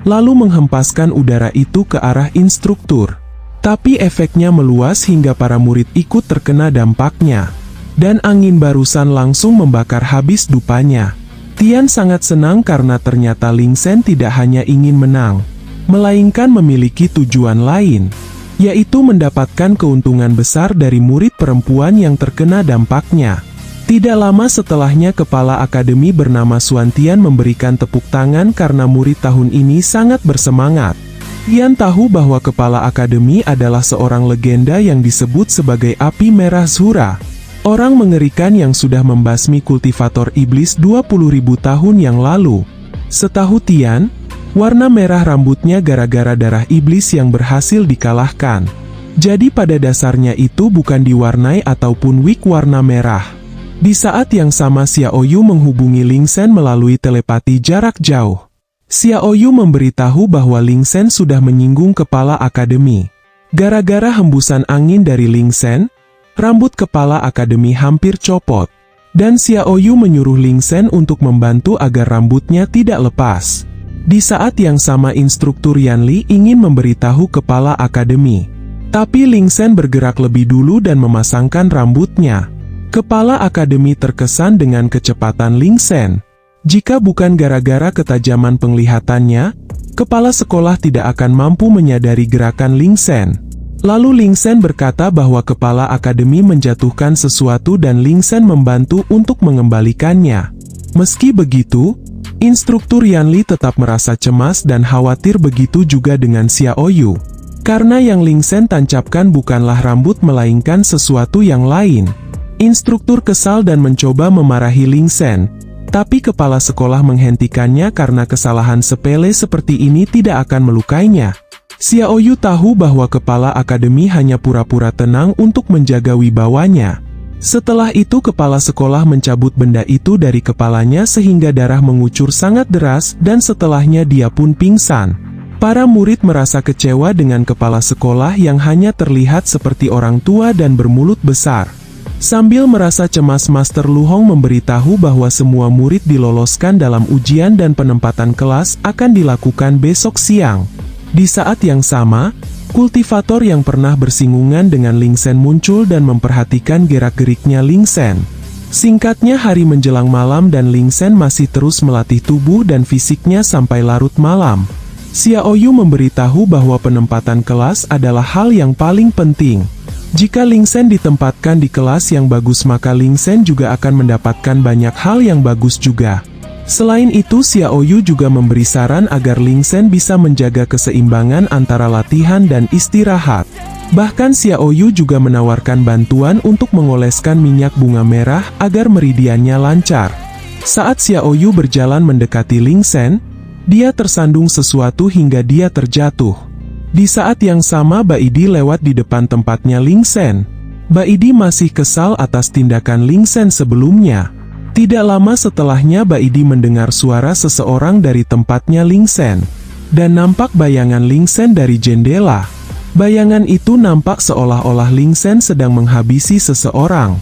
lalu menghempaskan udara itu ke arah instruktur. Tapi efeknya meluas hingga para murid ikut terkena dampaknya. Dan angin barusan langsung membakar habis dupanya. Tian sangat senang karena ternyata Ling Sen tidak hanya ingin menang, melainkan memiliki tujuan lain, yaitu mendapatkan keuntungan besar dari murid perempuan yang terkena dampaknya. Tidak lama setelahnya kepala akademi bernama Xuan Tian memberikan tepuk tangan karena murid tahun ini sangat bersemangat. Tian tahu bahwa kepala akademi adalah seorang legenda yang disebut sebagai Api Merah Zura. Orang mengerikan yang sudah membasmi kultivator iblis 20.000 tahun yang lalu. Setahu Tian, warna merah rambutnya gara-gara darah iblis yang berhasil dikalahkan. Jadi pada dasarnya itu bukan diwarnai ataupun wig warna merah. Di saat yang sama Xiao Yu menghubungi Ling Sen melalui telepati jarak jauh. Xiao Yu memberitahu bahwa Ling Sen sudah menyinggung kepala akademi. Gara-gara hembusan angin dari Ling Sen, rambut kepala akademi hampir copot. Dan Xiao Yu menyuruh Ling Sen untuk membantu agar rambutnya tidak lepas. Di saat yang sama instruktur Yan Li ingin memberitahu kepala akademi. Tapi Ling Sen bergerak lebih dulu dan memasangkan rambutnya. Kepala akademi terkesan dengan kecepatan Ling Sen. Jika bukan gara-gara ketajaman penglihatannya, kepala sekolah tidak akan mampu menyadari gerakan Ling Sen. Lalu Ling Sen berkata bahwa kepala akademi menjatuhkan sesuatu dan Ling Sen membantu untuk mengembalikannya. Meski begitu, instruktur Yanli tetap merasa cemas dan khawatir, begitu juga dengan Xiao Yu. Karena yang Ling Sen tancapkan bukanlah rambut melainkan sesuatu yang lain. Instruktur kesal dan mencoba memarahi Ling Sen, tapi kepala sekolah menghentikannya karena kesalahan sepele seperti ini tidak akan melukainya. Xiao Yu tahu bahwa kepala akademi hanya pura-pura tenang untuk menjaga wibawanya. Setelah itu kepala sekolah mencabut benda itu dari kepalanya sehingga darah mengucur sangat deras dan setelahnya dia pun pingsan. Para murid merasa kecewa dengan kepala sekolah yang hanya terlihat seperti orang tua dan bermulut besar. Sambil merasa cemas, Master Lu Hong memberitahu bahwa semua murid diloloskan dalam ujian dan penempatan kelas akan dilakukan besok siang. Di saat yang sama, kultivator yang pernah bersinggungan dengan Ling Sen muncul dan memperhatikan gerak-geriknya Ling Sen. Singkatnya, hari menjelang malam dan Ling Sen masih terus melatih tubuh dan fisiknya sampai larut malam. Xiao Yu memberitahu bahwa penempatan kelas adalah hal yang paling penting. Jika Ling Sen ditempatkan di kelas yang bagus, maka Ling Sen juga akan mendapatkan banyak hal yang bagus juga. Selain itu, Xiao Yu juga memberi saran agar Ling Sen bisa menjaga keseimbangan antara latihan dan istirahat. Bahkan Xiao Yu juga menawarkan bantuan untuk mengoleskan minyak bunga merah agar meridiannya lancar. Saat Xiao Yu berjalan mendekati Ling Sen, dia tersandung sesuatu hingga dia terjatuh. Di saat yang sama, Baidi lewat di depan tempatnya Ling Sen. Baidi masih kesal atas tindakan Ling Sen sebelumnya. Tidak lama setelahnya Baidi mendengar suara seseorang dari tempatnya Ling Sen. Dan nampak bayangan Ling Sen dari jendela. Bayangan itu nampak seolah-olah Ling Sen sedang menghabisi seseorang.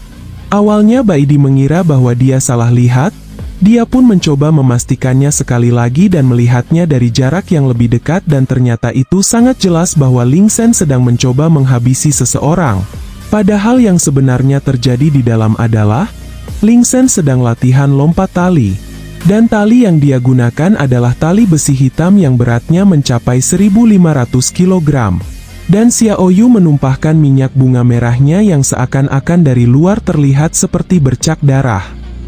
Awalnya Baidi mengira bahwa dia salah lihat. Dia pun mencoba memastikannya sekali lagi dan melihatnya dari jarak yang lebih dekat dan ternyata itu sangat jelas bahwa Ling Sen sedang mencoba menghabisi seseorang. Padahal yang sebenarnya terjadi di dalam adalah Ling Sen sedang latihan lompat tali. Dan tali yang dia gunakan adalah tali besi hitam yang beratnya mencapai 1.500 kg. Dan Xiao Yu menumpahkan minyak bunga merahnya yang seakan-akan dari luar terlihat seperti bercak darah.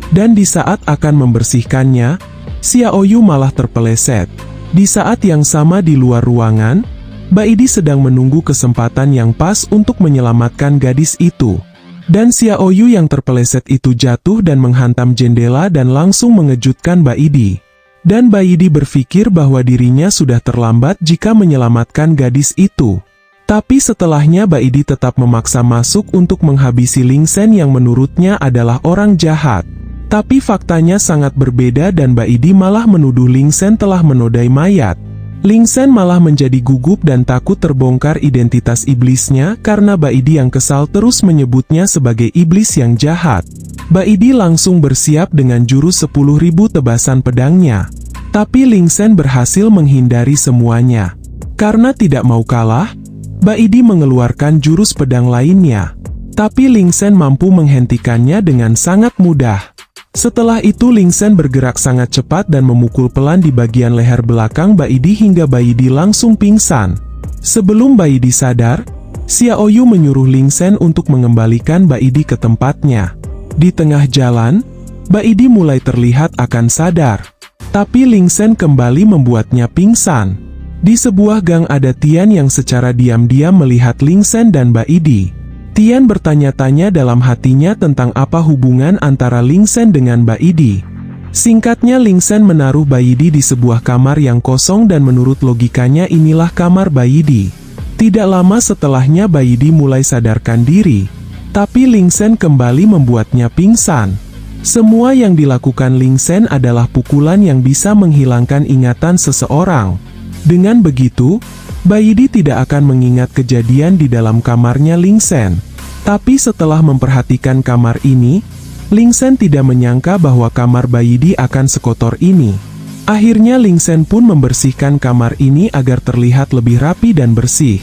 Dan di saat akan membersihkannya, Xiao Yu malah terpeleset. Di saat yang sama di luar ruangan, Baidi sedang menunggu kesempatan yang pas untuk menyelamatkan gadis itu. Dan Xiao Yu yang terpeleset itu jatuh dan menghantam jendela dan langsung mengejutkan Baidi. Dan Baidi berpikir bahwa dirinya sudah terlambat jika menyelamatkan gadis itu. Tapi setelahnya Baidi tetap memaksa masuk untuk menghabisi Ling Sen yang menurutnya adalah orang jahat. Tapi faktanya sangat berbeda dan Baidi malah menuduh Ling Sen telah menodai mayat. Ling Sen malah menjadi gugup dan takut terbongkar identitas iblisnya karena Baidi yang kesal terus menyebutnya sebagai iblis yang jahat. Baidi langsung bersiap dengan jurus 10.000 tebasan pedangnya. Tapi Ling Sen berhasil menghindari semuanya. Karena tidak mau kalah, Baidi mengeluarkan jurus pedang lainnya. Tapi Ling Sen mampu menghentikannya dengan sangat mudah. Setelah itu Ling Sen bergerak sangat cepat dan memukul pelan di bagian leher belakang Baidi hingga Baidi langsung pingsan. Sebelum Baidi sadar, Xiao Yu menyuruh Ling Sen untuk mengembalikan Baidi ke tempatnya. Di tengah jalan, Baidi mulai terlihat akan sadar. Tapi Ling Sen kembali membuatnya pingsan. Di sebuah gang ada Tian yang secara diam-diam melihat Ling Sen dan Baidi. Tian bertanya-tanya dalam hatinya tentang apa hubungan antara Ling Sen dengan Baidi. Singkatnya Ling Sen menaruh Baidi di sebuah kamar yang kosong dan menurut logikanya inilah kamar Baidi. Tidak lama setelahnya Baidi mulai sadarkan diri. Tapi Ling Sen kembali membuatnya pingsan. Semua yang dilakukan Ling Sen adalah pukulan yang bisa menghilangkan ingatan seseorang. Dengan begitu, Baidi tidak akan mengingat kejadian di dalam kamarnya Ling Sen. Tapi setelah memperhatikan kamar ini, Ling Sen tidak menyangka bahwa kamar Baidi akan sekotor ini. Akhirnya Ling Sen pun membersihkan kamar ini agar terlihat lebih rapi dan bersih.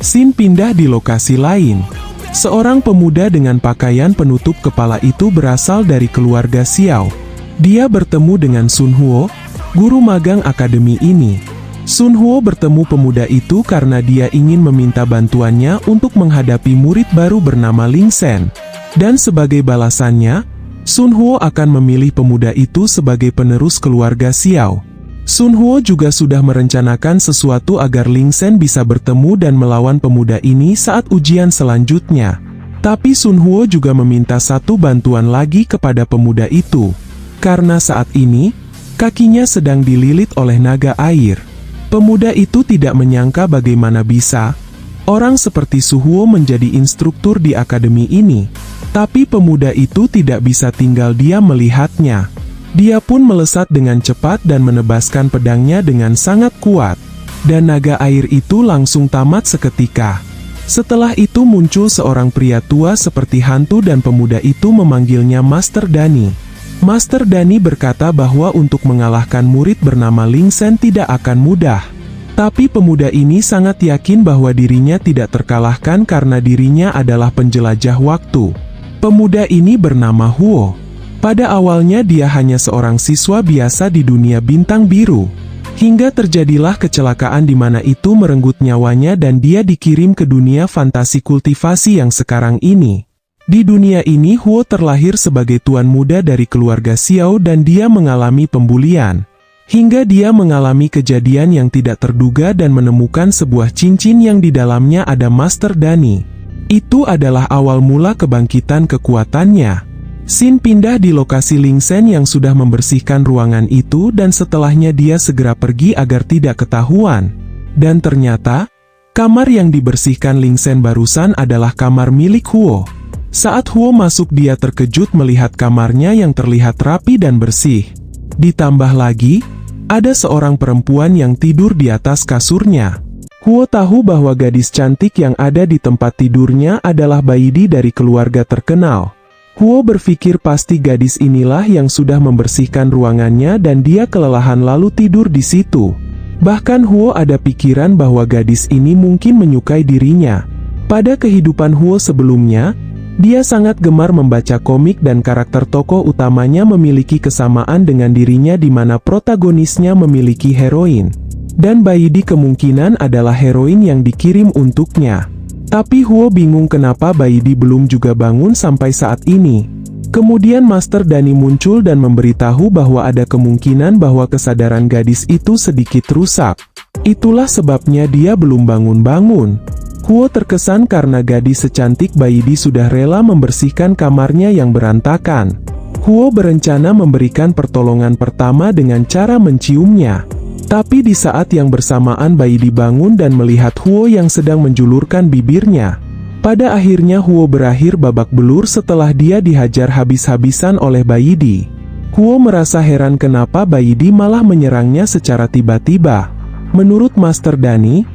Scene pindah di lokasi lain. Seorang pemuda dengan pakaian penutup kepala itu berasal dari keluarga Xiao. Dia bertemu dengan Sun Huo, guru magang akademi ini. Sun Huo bertemu pemuda itu karena dia ingin meminta bantuannya untuk menghadapi murid baru bernama Ling Sen. Dan sebagai balasannya, Sun Huo akan memilih pemuda itu sebagai penerus keluarga Xiao. Sun Huo juga sudah merencanakan sesuatu agar Ling Sen bisa bertemu dan melawan pemuda ini saat ujian selanjutnya. Tapi Sun Huo juga meminta satu bantuan lagi kepada pemuda itu. Karena saat ini, kakinya sedang dililit oleh naga air. Pemuda itu tidak menyangka bagaimana bisa orang seperti Su Huo menjadi instruktur di akademi ini. Tapi pemuda itu tidak bisa tinggal diam melihatnya. Dia pun melesat dengan cepat dan menebaskan pedangnya dengan sangat kuat. Dan naga air itu langsung tamat seketika. Setelah itu muncul seorang pria tua seperti hantu dan pemuda itu memanggilnya Master Dani. Master Dani berkata bahwa untuk mengalahkan murid bernama Ling Sen tidak akan mudah. Tapi pemuda ini sangat yakin bahwa dirinya tidak terkalahkan karena dirinya adalah penjelajah waktu. Pemuda ini bernama Huo. Pada awalnya dia hanya seorang siswa biasa di dunia bintang biru. Hingga terjadilah kecelakaan di mana itu merenggut nyawanya dan dia dikirim ke dunia fantasi kultivasi yang sekarang ini. Di dunia ini Huo terlahir sebagai tuan muda dari keluarga Xiao dan dia mengalami pembulian. Hingga dia mengalami kejadian yang tidak terduga dan menemukan sebuah cincin yang di dalamnya ada Master Dani. Itu adalah awal mula kebangkitan kekuatannya. Sin pindah di lokasi Ling Sen yang sudah membersihkan ruangan itu dan setelahnya dia segera pergi agar tidak ketahuan. Dan ternyata, kamar yang dibersihkan Ling Sen barusan adalah kamar milik Huo. Saat Huo masuk dia terkejut melihat kamarnya yang terlihat rapi dan bersih. Ditambah lagi, ada seorang perempuan yang tidur di atas kasurnya. Huo tahu bahwa gadis cantik yang ada di tempat tidurnya adalah Baidi dari keluarga terkenal. Huo berpikir pasti gadis inilah yang sudah membersihkan ruangannya dan dia kelelahan lalu tidur di situ. Bahkan Huo ada pikiran bahwa gadis ini mungkin menyukai dirinya. Pada kehidupan Huo sebelumnya, dia sangat gemar membaca komik dan karakter tokoh utamanya memiliki kesamaan dengan dirinya di mana protagonisnya memiliki heroin. Dan Baidi kemungkinan adalah heroin yang dikirim untuknya. Tapi Huo bingung kenapa Baidi belum juga bangun sampai saat ini. Kemudian Master Dani muncul dan memberitahu bahwa ada kemungkinan bahwa kesadaran gadis itu sedikit rusak. Itulah sebabnya dia belum bangun-bangun. Huo terkesan karena gadis secantik Baidi sudah rela membersihkan kamarnya yang berantakan. Huo berencana memberikan pertolongan pertama dengan cara menciumnya. Tapi di saat yang bersamaan Baidi bangun dan melihat Huo yang sedang menjulurkan bibirnya. Pada akhirnya Huo berakhir babak belur setelah dia dihajar habis-habisan oleh Baidi. Huo merasa heran kenapa Baidi malah menyerangnya secara tiba-tiba. Menurut Master Dani,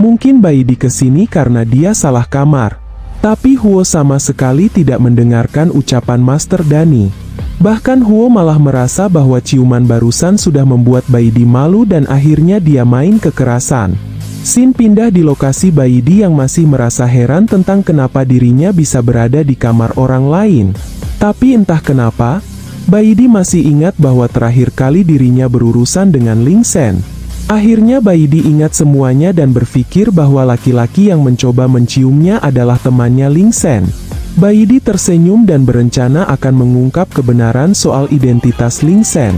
mungkin Baidi kesini karena dia salah kamar. Tapi Huo sama sekali tidak mendengarkan ucapan Master Dani. Bahkan Huo malah merasa bahwa ciuman barusan sudah membuat Baidi malu dan akhirnya dia main kekerasan. Sin pindah di lokasi Baidi yang masih merasa heran tentang kenapa dirinya bisa berada di kamar orang lain. Tapi entah kenapa, Baidi masih ingat bahwa terakhir kali dirinya berurusan dengan Ling Sen. Akhirnya Baidi ingat semuanya dan berpikir bahwa laki-laki yang mencoba menciumnya adalah temannya Ling Sen. Baidi tersenyum dan berencana akan mengungkap kebenaran soal identitas Ling Sen.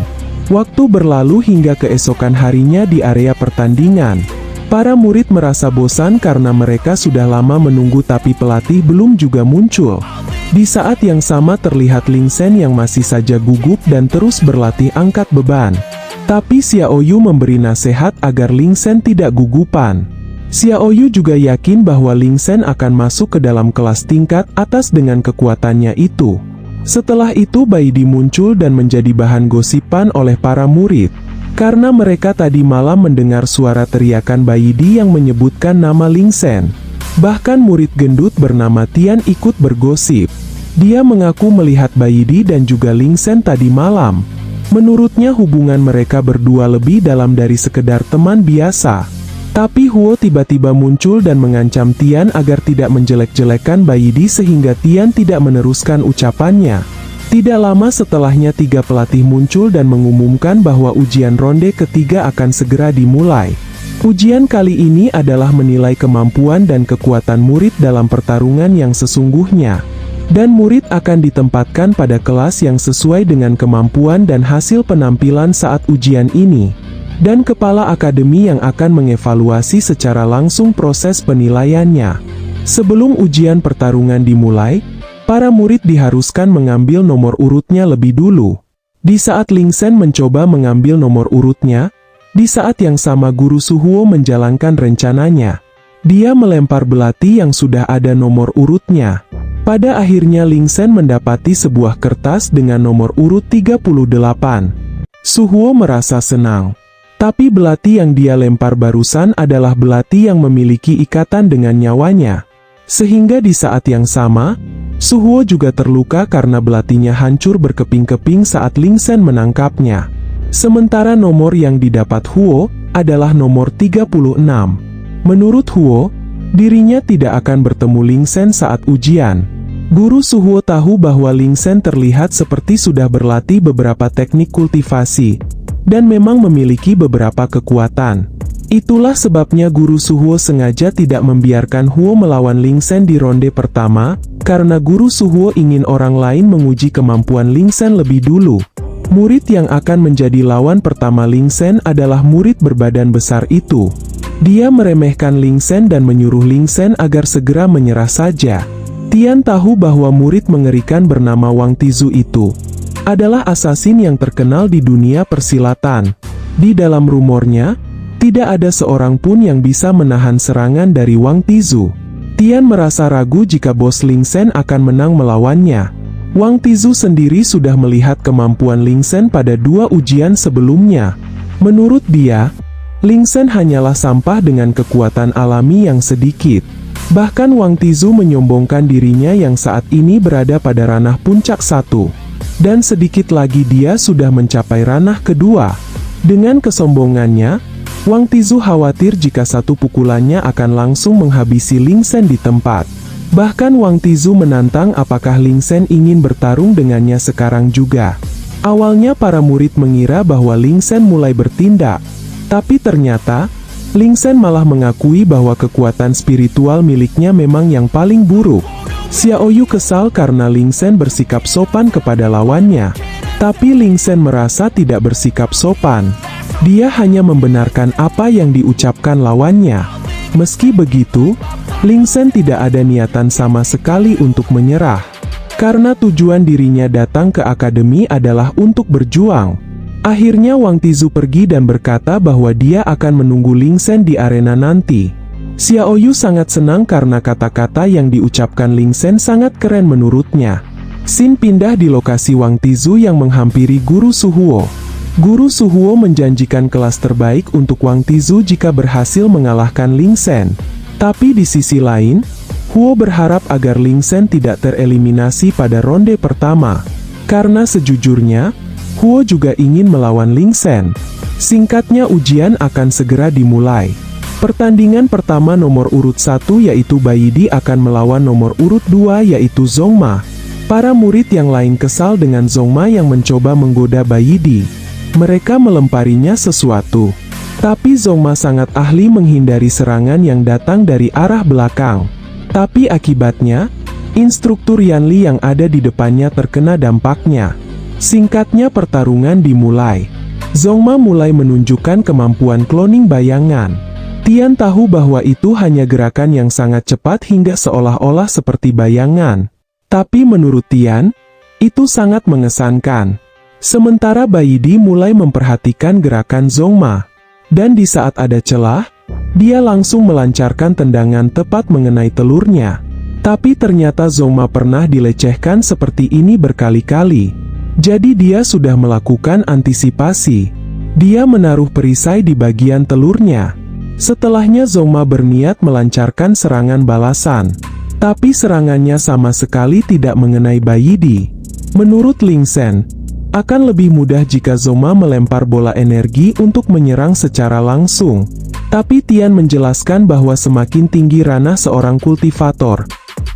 Waktu berlalu hingga keesokan harinya di area pertandingan. Para murid merasa bosan karena mereka sudah lama menunggu tapi pelatih belum juga muncul. Di saat yang sama terlihat Ling Sen yang masih saja gugup dan terus berlatih angkat beban. Tapi Xiao Yu memberi nasihat agar Ling Sen tidak gugupan. Xiao Yu juga yakin bahwa Ling Sen akan masuk ke dalam kelas tingkat atas dengan kekuatannya itu. Setelah itu Baidi muncul dan menjadi bahan gosipan oleh para murid. Karena mereka tadi malam mendengar suara teriakan Baidi yang menyebutkan nama Ling Sen. Bahkan murid gendut bernama Tian ikut bergosip. Dia mengaku melihat Baidi dan juga Ling Sen tadi malam. Menurutnya hubungan mereka berdua lebih dalam dari sekedar teman biasa. Tapi Huo tiba-tiba muncul dan mengancam Tian agar tidak menjelek-jelekan Baidi sehingga Tian tidak meneruskan ucapannya. Tidak lama setelahnya 3 pelatih muncul dan mengumumkan bahwa ujian ronde ketiga akan segera dimulai. Ujian kali ini adalah menilai kemampuan dan kekuatan murid dalam pertarungan yang sesungguhnya. Dan murid akan ditempatkan pada kelas yang sesuai dengan kemampuan dan hasil penampilan saat ujian ini. Dan kepala akademi yang akan mengevaluasi secara langsung proses penilaiannya. Sebelum ujian pertarungan dimulai, para murid diharuskan mengambil nomor urutnya lebih dulu. Di saat Ling Sen mencoba mengambil nomor urutnya, di saat yang sama Guru Suhuo menjalankan rencananya. Dia melempar belati yang sudah ada nomor urutnya. Pada akhirnya Ling Sen mendapati sebuah kertas dengan nomor urut 38. Suhuo merasa senang. Tapi belati yang dia lempar barusan adalah belati yang memiliki ikatan dengan nyawanya. Sehingga di saat yang sama, Suhuo juga terluka karena belatinya hancur berkeping-keping saat Ling Sen menangkapnya. Sementara nomor yang didapat Huo adalah nomor 36. Menurut Huo, dirinya tidak akan bertemu Ling Sen saat ujian. Guru Suhuo tahu bahwa Ling Sen terlihat seperti sudah berlatih beberapa teknik kultivasi, dan memang memiliki beberapa kekuatan. Itulah sebabnya Guru Suhuo sengaja tidak membiarkan Huo melawan Ling Sen di ronde pertama, karena Guru Suhuo ingin orang lain menguji kemampuan Ling Sen lebih dulu. Murid yang akan menjadi lawan pertama Ling Sen adalah murid berbadan besar itu. Dia meremehkan Ling Sen dan menyuruh Ling Sen agar segera menyerah saja. Tian tahu bahwa murid mengerikan bernama Wang Tizu itu adalah asasin yang terkenal di dunia persilatan. Di dalam rumornya, tidak ada seorang pun yang bisa menahan serangan dari Wang Tizu. Tian merasa ragu jika bos Ling Sen akan menang melawannya. Wang Tizu sendiri sudah melihat kemampuan Ling Sen pada 2 ujian sebelumnya. Menurut dia, Ling Sen hanyalah sampah dengan kekuatan alami yang sedikit. Bahkan Wang Tizu menyombongkan dirinya yang saat ini berada pada ranah puncak 1. Dan sedikit lagi dia sudah mencapai ranah kedua. Dengan kesombongannya, Wang Tizu khawatir jika satu pukulannya akan langsung menghabisi Ling Sen di tempat. Bahkan Wang Tizu menantang apakah Ling Sen ingin bertarung dengannya sekarang juga. Awalnya para murid mengira bahwa Ling Sen mulai bertindak. Tapi ternyata, Ling Sen malah mengakui bahwa kekuatan spiritual miliknya memang yang paling buruk. Xiao Yu kesal karena Ling Sen bersikap sopan kepada lawannya. Tapi Ling Sen merasa tidak bersikap sopan. Dia hanya membenarkan apa yang diucapkan lawannya. Meski begitu, Ling Sen tidak ada niatan sama sekali untuk menyerah. Karena tujuan dirinya datang ke akademi adalah untuk berjuang. Akhirnya Wang Tizu pergi dan berkata bahwa dia akan menunggu Ling Sen di arena nanti. Xiao Yu sangat senang karena kata-kata yang diucapkan Ling Sen sangat keren menurutnya. Xin pindah di lokasi Wang Tizu yang menghampiri Guru Suhuo. Guru Suhuo menjanjikan kelas terbaik untuk Wang Tizu jika berhasil mengalahkan Ling Sen. Tapi di sisi lain, Huo berharap agar Ling Sen tidak tereliminasi pada ronde pertama. Karena sejujurnya, Huo juga ingin melawan Ling Sen. Singkatnya ujian akan segera dimulai. Pertandingan pertama nomor urut 1 yaitu Baidi akan melawan nomor urut 2 yaitu Zongma. Para murid yang lain kesal dengan Zongma yang mencoba menggoda Baidi. Mereka melemparinya sesuatu. Tapi Zongma sangat ahli menghindari serangan yang datang dari arah belakang. Tapi akibatnya, instruktur Yanli yang ada di depannya terkena dampaknya. Singkatnya pertarungan dimulai. Zongma mulai menunjukkan kemampuan cloning bayangan. Tian tahu bahwa itu hanya gerakan yang sangat cepat hingga seolah-olah seperti bayangan. Tapi menurut Tian, itu sangat mengesankan. Sementara Baidi mulai memperhatikan gerakan Zongma. Dan di saat ada celah, dia langsung melancarkan tendangan tepat mengenai telurnya. Tapi ternyata Zongma pernah dilecehkan seperti ini berkali-kali. Jadi dia sudah melakukan antisipasi. Dia menaruh perisai di bagian telurnya. Setelahnya Zongma berniat melancarkan serangan balasan. Tapi serangannya sama sekali tidak mengenai Baidi. Menurut Ling Sen, akan lebih mudah jika Zongma melempar bola energi untuk menyerang secara langsung. Tapi Tian menjelaskan bahwa semakin tinggi ranah seorang kultivator,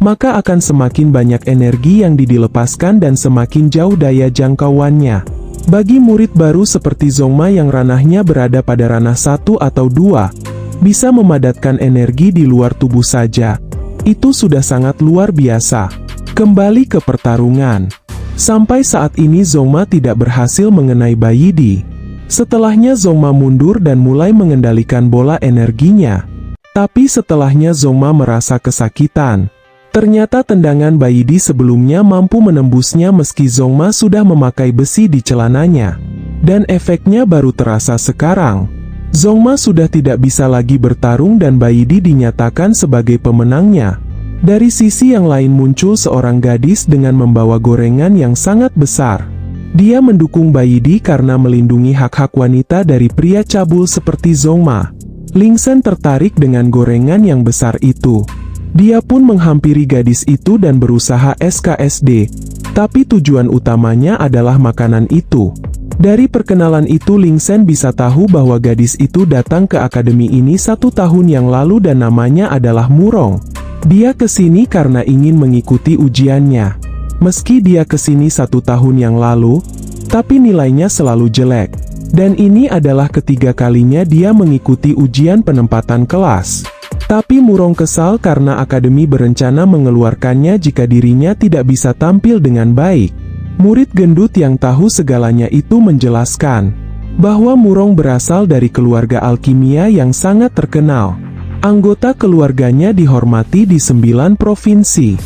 maka akan semakin banyak energi yang dilepaskan dan semakin jauh daya jangkauannya. Bagi murid baru seperti Zongma yang ranahnya berada pada ranah 1 atau 2, bisa memadatkan energi di luar tubuh saja. Itu sudah sangat luar biasa. Kembali ke pertarungan. Sampai saat ini Zhongma tidak berhasil mengenai Bai Yi. Setelahnya Zhongma mundur dan mulai mengendalikan bola energinya. Tapi setelahnya Zhongma merasa kesakitan. Ternyata tendangan Bai Yi sebelumnya mampu menembusnya meski Zhongma sudah memakai besi di celananya. Dan efeknya baru terasa sekarang. Zhongma sudah tidak bisa lagi bertarung dan Bai Yi dinyatakan sebagai pemenangnya. Dari sisi yang lain muncul seorang gadis dengan membawa gorengan yang sangat besar. Dia mendukung Bai Yi karena melindungi hak-hak wanita dari pria cabul seperti Zhongma. Ling Shen tertarik dengan gorengan yang besar itu. Dia pun menghampiri gadis itu dan berusaha SKSD. Tapi tujuan utamanya adalah makanan itu. Dari perkenalan itu Ling Shen bisa tahu bahwa gadis itu datang ke akademi ini 1 tahun yang lalu dan namanya adalah Murong. Dia kesini karena ingin mengikuti ujiannya. Meski dia kesini 1 tahun yang lalu, tapi nilainya selalu jelek. Dan ini adalah ketiga kalinya dia mengikuti ujian penempatan kelas. Tapi Murong kesal karena akademi berencana mengeluarkannya jika dirinya tidak bisa tampil dengan baik. Murid gendut yang tahu segalanya itu menjelaskan bahwa Murong berasal dari keluarga alkimia yang sangat terkenal. Anggota keluarganya dihormati di 9 provinsi.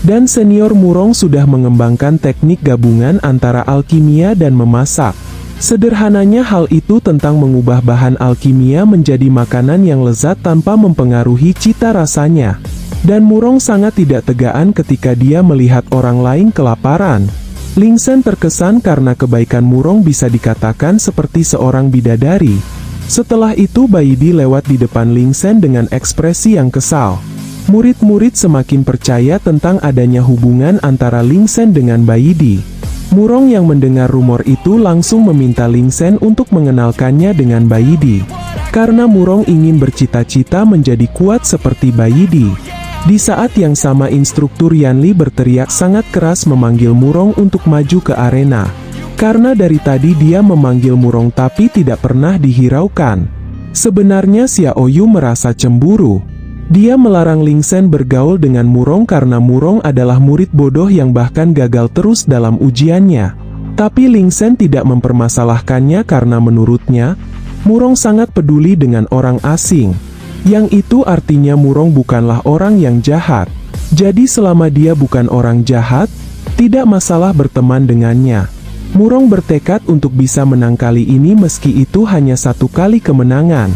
Dan senior Murong sudah mengembangkan teknik gabungan antara alkimia dan memasak. Sederhananya hal itu tentang mengubah bahan alkimia menjadi makanan yang lezat tanpa mempengaruhi cita rasanya. Dan Murong sangat tidak tegaan ketika dia melihat orang lain kelaparan. Ling Shen terkesan karena kebaikan Murong bisa dikatakan seperti seorang bidadari. Setelah itu Bai Yi lewat di depan Ling Shen dengan ekspresi yang kesal. Murid-murid semakin percaya tentang adanya hubungan antara Ling Shen dengan Bai Yi. Murong yang mendengar rumor itu langsung meminta Ling Shen untuk mengenalkannya dengan Bai Yi. Karena Murong ingin bercita-cita menjadi kuat seperti Bai Yi. Di saat yang sama instruktur Yanli berteriak sangat keras memanggil Murong untuk maju ke arena. Karena dari tadi dia memanggil Murong tapi tidak pernah dihiraukan. Sebenarnya Xiao Yu merasa cemburu. Dia melarang Ling Shen bergaul dengan Murong karena Murong adalah murid bodoh yang bahkan gagal terus dalam ujiannya. Tapi Ling Shen tidak mempermasalahkannya karena menurutnya, Murong sangat peduli dengan orang asing. Yang itu artinya Murong bukanlah orang yang jahat. Jadi selama dia bukan orang jahat, tidak masalah berteman dengannya. Murong bertekad untuk bisa menang kali ini meski itu hanya 1 kali kemenangan.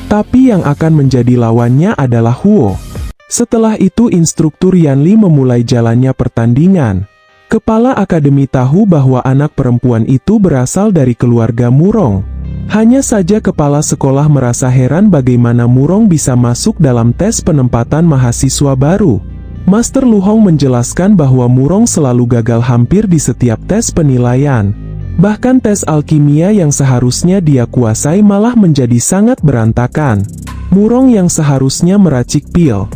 Tapi yang akan menjadi lawannya adalah Huo. Setelah itu instruktur Yanli memulai jalannya pertandingan. Kepala akademi tahu bahwa anak perempuan itu berasal dari keluarga Murong. Hanya saja kepala sekolah merasa heran bagaimana Murong bisa masuk dalam tes penempatan mahasiswa baru. Master Lu Hong menjelaskan bahwa Murong selalu gagal hampir di setiap tes penilaian. Bahkan tes alkimia yang seharusnya dia kuasai malah menjadi sangat berantakan. Murong yang seharusnya meracik pil,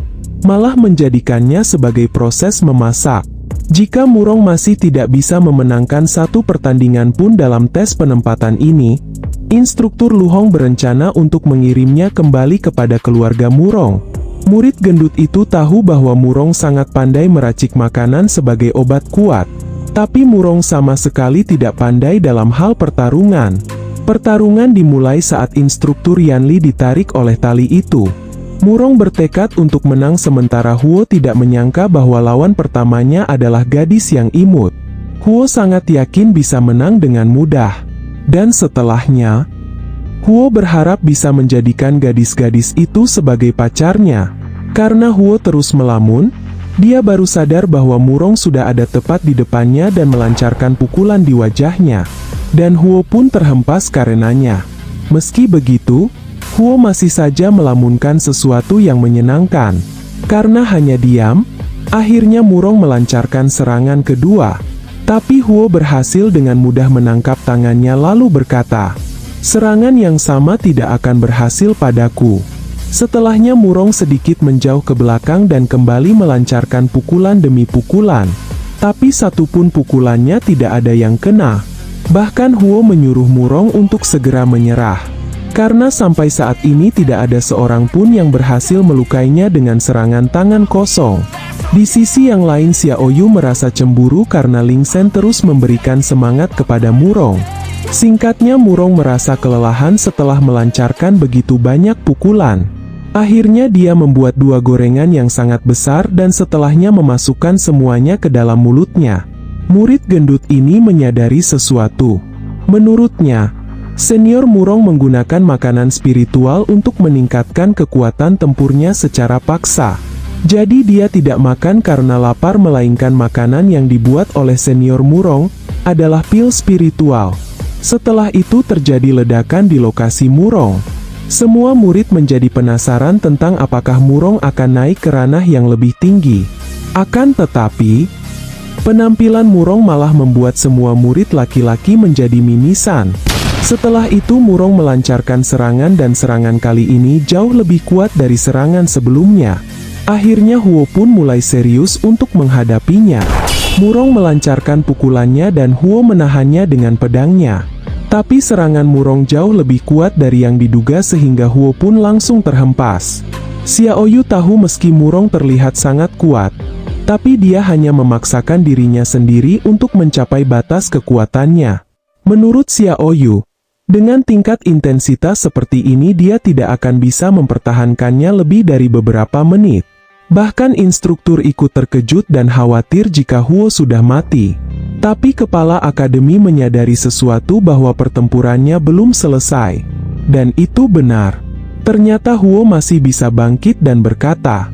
malah menjadikannya sebagai proses memasak. Jika Murong masih tidak bisa memenangkan 1 pertandingan pun dalam tes penempatan ini, instruktur Lu Hong berencana untuk mengirimnya kembali kepada keluarga Murong. Murid gendut itu tahu bahwa Murong sangat pandai meracik makanan sebagai obat kuat. Tapi Murong sama sekali tidak pandai dalam hal pertarungan. Pertarungan dimulai saat instruktur Yanli ditarik oleh tali itu. Murong bertekad untuk menang sementara Huo tidak menyangka bahwa lawan pertamanya adalah gadis yang imut. Huo sangat yakin bisa menang dengan mudah. Dan setelahnya, Huo berharap bisa menjadikan gadis-gadis itu sebagai pacarnya. Karena Huo terus melamun, dia baru sadar bahwa Murong sudah ada tepat di depannya dan melancarkan pukulan di wajahnya. Dan Huo pun terhempas karenanya. Meski begitu, Huo masih saja melamunkan sesuatu yang menyenangkan. Karena hanya diam, akhirnya Murong melancarkan serangan kedua. Tapi Huo berhasil dengan mudah menangkap tangannya lalu berkata, "Serangan yang sama tidak akan berhasil padaku." Setelahnya Murong sedikit menjauh ke belakang dan kembali melancarkan pukulan demi pukulan. Tapi satupun pukulannya tidak ada yang kena. Bahkan Huo menyuruh Murong untuk segera menyerah. Karena sampai saat ini tidak ada seorang pun yang berhasil melukainya dengan serangan tangan kosong. Di sisi yang lain Xiaoyu merasa cemburu karena Ling Shen terus memberikan semangat kepada Murong. Singkatnya Murong merasa kelelahan setelah melancarkan begitu banyak pukulan. Akhirnya dia membuat 2 gorengan yang sangat besar dan setelahnya memasukkan semuanya ke dalam mulutnya. Murid gendut ini menyadari sesuatu. Menurutnya, Senior Murong menggunakan makanan spiritual untuk meningkatkan kekuatan tempurnya secara paksa. Jadi dia tidak makan karena lapar melainkan makanan yang dibuat oleh Senior Murong adalah pil spiritual. Setelah itu terjadi ledakan di lokasi Murong. Semua murid menjadi penasaran tentang apakah Murong akan naik ke ranah yang lebih tinggi. Akan tetapi, penampilan Murong malah membuat semua murid laki-laki menjadi mimisan. Setelah itu Murong melancarkan serangan dan serangan kali ini jauh lebih kuat dari serangan sebelumnya. Akhirnya Huo pun mulai serius untuk menghadapinya. Murong melancarkan pukulannya dan Huo menahannya dengan pedangnya. Tapi serangan Murong jauh lebih kuat dari yang diduga sehingga Huo pun langsung terhempas. Xiaoyu tahu meski Murong terlihat sangat kuat, tapi dia hanya memaksakan dirinya sendiri untuk mencapai batas kekuatannya. Menurut Xiaoyu, dengan tingkat intensitas seperti ini dia tidak akan bisa mempertahankannya lebih dari beberapa menit. Bahkan instruktur ikut terkejut dan khawatir jika Huo sudah mati. Tapi kepala akademi menyadari sesuatu bahwa pertempurannya belum selesai. Dan itu benar. Ternyata Huo masih bisa bangkit dan berkata,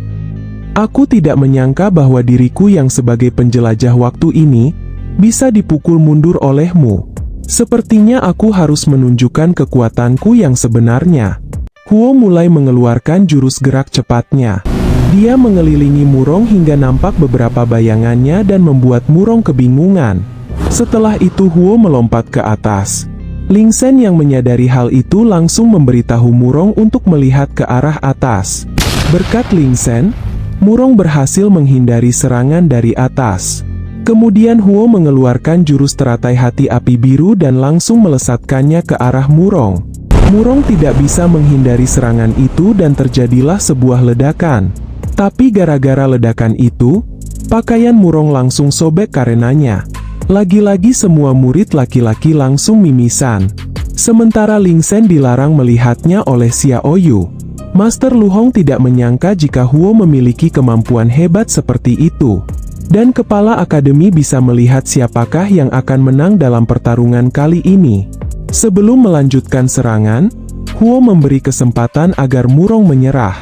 "Aku tidak menyangka bahwa diriku yang sebagai penjelajah waktu ini bisa dipukul mundur olehmu. Sepertinya aku harus menunjukkan kekuatanku yang sebenarnya." Huo mulai mengeluarkan jurus gerak cepatnya. Dia mengelilingi Murong hingga nampak beberapa bayangannya dan membuat Murong kebingungan. Setelah itu Huo melompat ke atas. Ling Shen yang menyadari hal itu langsung memberitahu Murong untuk melihat ke arah atas. Berkat Ling Shen, Murong berhasil menghindari serangan dari atas. Kemudian Huo mengeluarkan jurus teratai hati api biru dan langsung melesatkannya ke arah Murong. Murong tidak bisa menghindari serangan itu dan terjadilah sebuah ledakan. Tapi gara-gara ledakan itu, pakaian Murong langsung sobek karenanya. Lagi-lagi semua murid laki-laki langsung mimisan. Sementara Ling Shen dilarang melihatnya oleh Xiaoyu. Master Lu Hong tidak menyangka jika Huo memiliki kemampuan hebat seperti itu. Dan kepala akademi bisa melihat siapakah yang akan menang dalam pertarungan kali ini. Sebelum melanjutkan serangan, Huo memberi kesempatan agar Murong menyerah.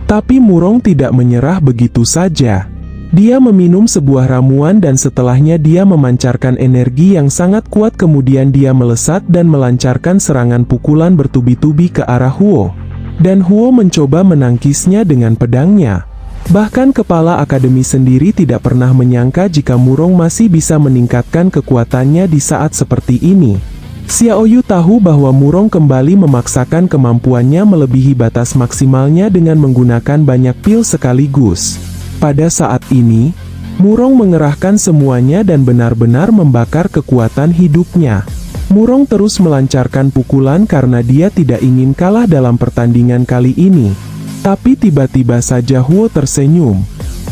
Tapi Murong tidak menyerah begitu saja. Dia meminum sebuah ramuan dan setelahnya dia memancarkan energi yang sangat kuat, kemudian dia melesat dan melancarkan serangan pukulan bertubi-tubi ke arah Huo. Dan Huo mencoba menangkisnya dengan pedangnya. Bahkan kepala akademi sendiri tidak pernah menyangka jika Murong masih bisa meningkatkan kekuatannya di saat seperti ini. Xiaoyu tahu bahwa Murong kembali memaksakan kemampuannya melebihi batas maksimalnya dengan menggunakan banyak pil sekaligus. Pada saat ini, Murong mengerahkan semuanya dan benar-benar membakar kekuatan hidupnya. Murong terus melancarkan pukulan karena dia tidak ingin kalah dalam pertandingan kali ini. Tapi tiba-tiba saja Huo tersenyum.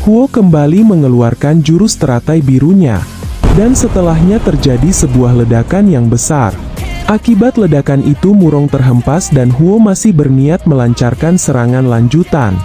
Huo kembali mengeluarkan jurus teratai birunya. Dan setelahnya terjadi sebuah ledakan yang besar. Akibat ledakan itu Murong terhempas dan Huo masih berniat melancarkan serangan lanjutan.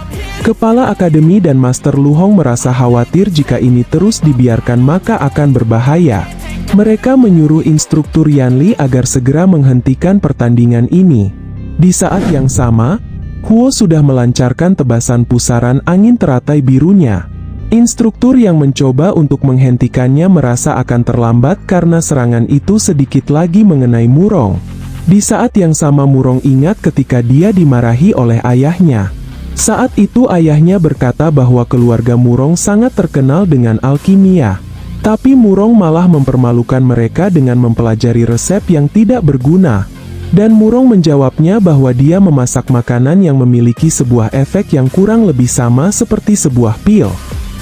Kepala akademi dan Master Lu Hong merasa khawatir jika ini terus dibiarkan maka akan berbahaya. Mereka menyuruh instruktur Yanli agar segera menghentikan pertandingan ini. Di saat yang sama, Huo sudah melancarkan tebasan pusaran angin teratai birunya. Instruktur yang mencoba untuk menghentikannya merasa akan terlambat karena serangan itu sedikit lagi mengenai Murong. Di saat yang sama Murong ingat ketika dia dimarahi oleh ayahnya. Saat itu ayahnya berkata bahwa keluarga Murong sangat terkenal dengan alkimia. Tapi Murong malah mempermalukan mereka dengan mempelajari resep yang tidak berguna. Dan Murong menjawabnya bahwa dia memasak makanan yang memiliki sebuah efek yang kurang lebih sama seperti sebuah pil.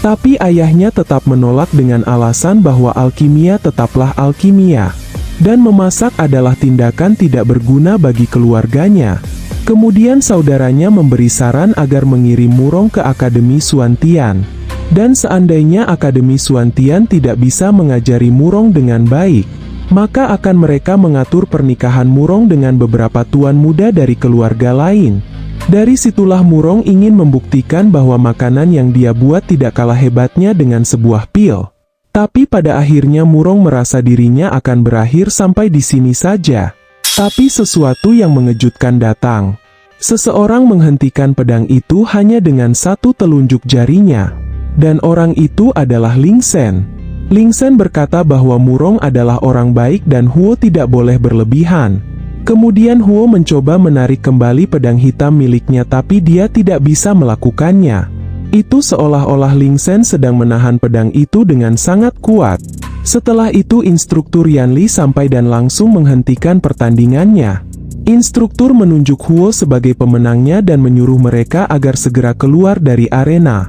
Tapi ayahnya tetap menolak dengan alasan bahwa alkimia tetaplah alkimia. dan memasak adalah tindakan tidak berguna bagi keluarganya. Kemudian saudaranya memberi saran agar mengirim Murong ke Akademi Suantian. Dan seandainya Akademi Suantian tidak bisa mengajari Murong dengan baik, maka akan mereka mengatur pernikahan Murong dengan beberapa tuan muda dari keluarga lain. Dari situlah Murong ingin membuktikan bahwa makanan yang dia buat tidak kalah hebatnya dengan sebuah pil. Tapi pada akhirnya Murong merasa dirinya akan berakhir sampai di sini saja. Tapi sesuatu yang mengejutkan datang. Seseorang menghentikan pedang itu hanya dengan satu telunjuk jarinya. Dan orang itu adalah Ling Sen. Ling Sen berkata bahwa Murong adalah orang baik dan Huo tidak boleh berlebihan. Kemudian Huo mencoba menarik kembali pedang hitam miliknya tapi dia tidak bisa melakukannya. Itu seolah-olah Ling Sen sedang menahan pedang itu dengan sangat kuat. Setelah itu instruktur Yanli sampai dan langsung menghentikan pertandingannya. Instruktur menunjuk Huo sebagai pemenangnya dan menyuruh mereka agar segera keluar dari arena.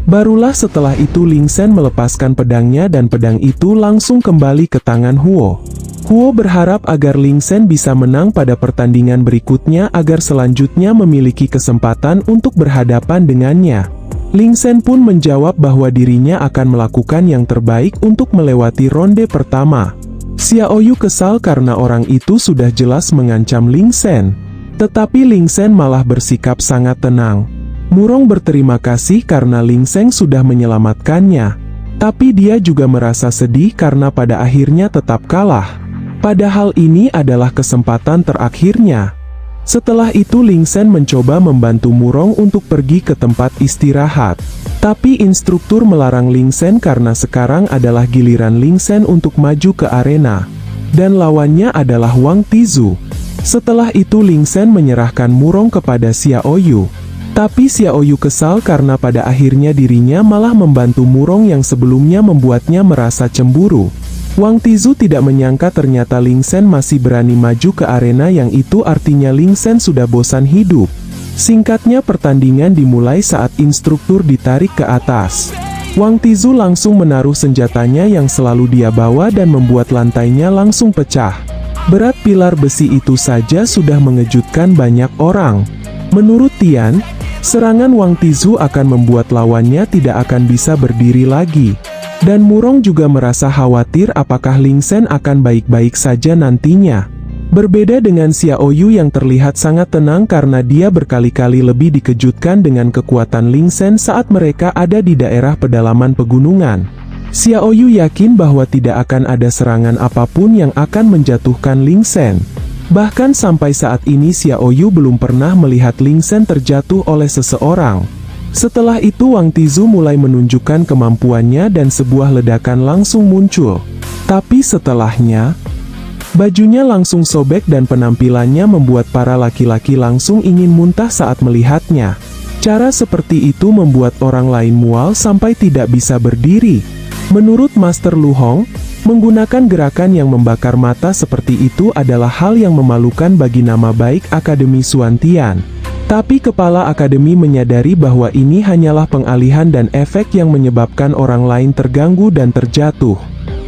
Barulah setelah itu Ling Sen melepaskan pedangnya dan pedang itu langsung kembali ke tangan Huo. Huo berharap agar Ling Sen bisa menang pada pertandingan berikutnya agar selanjutnya memiliki kesempatan untuk berhadapan dengannya. Ling Sen pun menjawab bahwa dirinya akan melakukan yang terbaik untuk melewati ronde pertama. Xiao Yu kesal karena orang itu sudah jelas mengancam Ling Sen. Tetapi Ling Sen malah bersikap sangat tenang. Murong berterima kasih karena Ling Sen sudah menyelamatkannya. Tapi dia juga merasa sedih karena pada akhirnya tetap kalah. Padahal ini adalah kesempatan terakhirnya. Setelah itu Ling Sen mencoba membantu Murong untuk pergi ke tempat istirahat. Tapi instruktur melarang Ling Sen karena sekarang adalah giliran Ling Sen untuk maju ke arena. Dan lawannya adalah Wang Tizu. Setelah itu Ling Sen menyerahkan Murong kepada Xiao Yu. Tapi Xiao Yu kesal karena pada akhirnya dirinya malah membantu Murong yang sebelumnya membuatnya merasa cemburu. Wang Tizu tidak menyangka ternyata Ling Sen masih berani maju ke arena yang itu artinya Ling Sen sudah bosan hidup. Singkatnya pertandingan dimulai saat instruktur ditarik ke atas. Wang Tizu langsung menaruh senjatanya yang selalu dia bawa dan membuat lantainya langsung pecah. Berat pilar besi itu saja sudah mengejutkan banyak orang. Menurut Tian, serangan Wang Tizu akan membuat lawannya tidak akan bisa berdiri lagi. Dan Murong juga merasa khawatir apakah Ling Sen akan baik-baik saja nantinya. Berbeda dengan Xiao Yu yang terlihat sangat tenang karena dia berkali-kali lebih dikejutkan dengan kekuatan Ling Sen saat mereka ada di daerah pedalaman pegunungan. Xiao Yu yakin bahwa tidak akan ada serangan apapun yang akan menjatuhkan Ling Sen. Bahkan sampai saat ini Xiao Yu belum pernah melihat Ling Sen terjatuh oleh seseorang. Setelah itu Wang Tizu mulai menunjukkan kemampuannya dan sebuah ledakan langsung muncul. Tapi setelahnya, bajunya langsung sobek dan penampilannya membuat para laki-laki langsung ingin muntah saat melihatnya. Cara seperti itu membuat orang lain mual sampai tidak bisa berdiri. Menurut Master Lu Hong, menggunakan gerakan yang membakar mata seperti itu adalah hal yang memalukan bagi nama baik Akademi Suantian. Tapi kepala akademi menyadari bahwa ini hanyalah pengalihan dan efek yang menyebabkan orang lain terganggu dan terjatuh.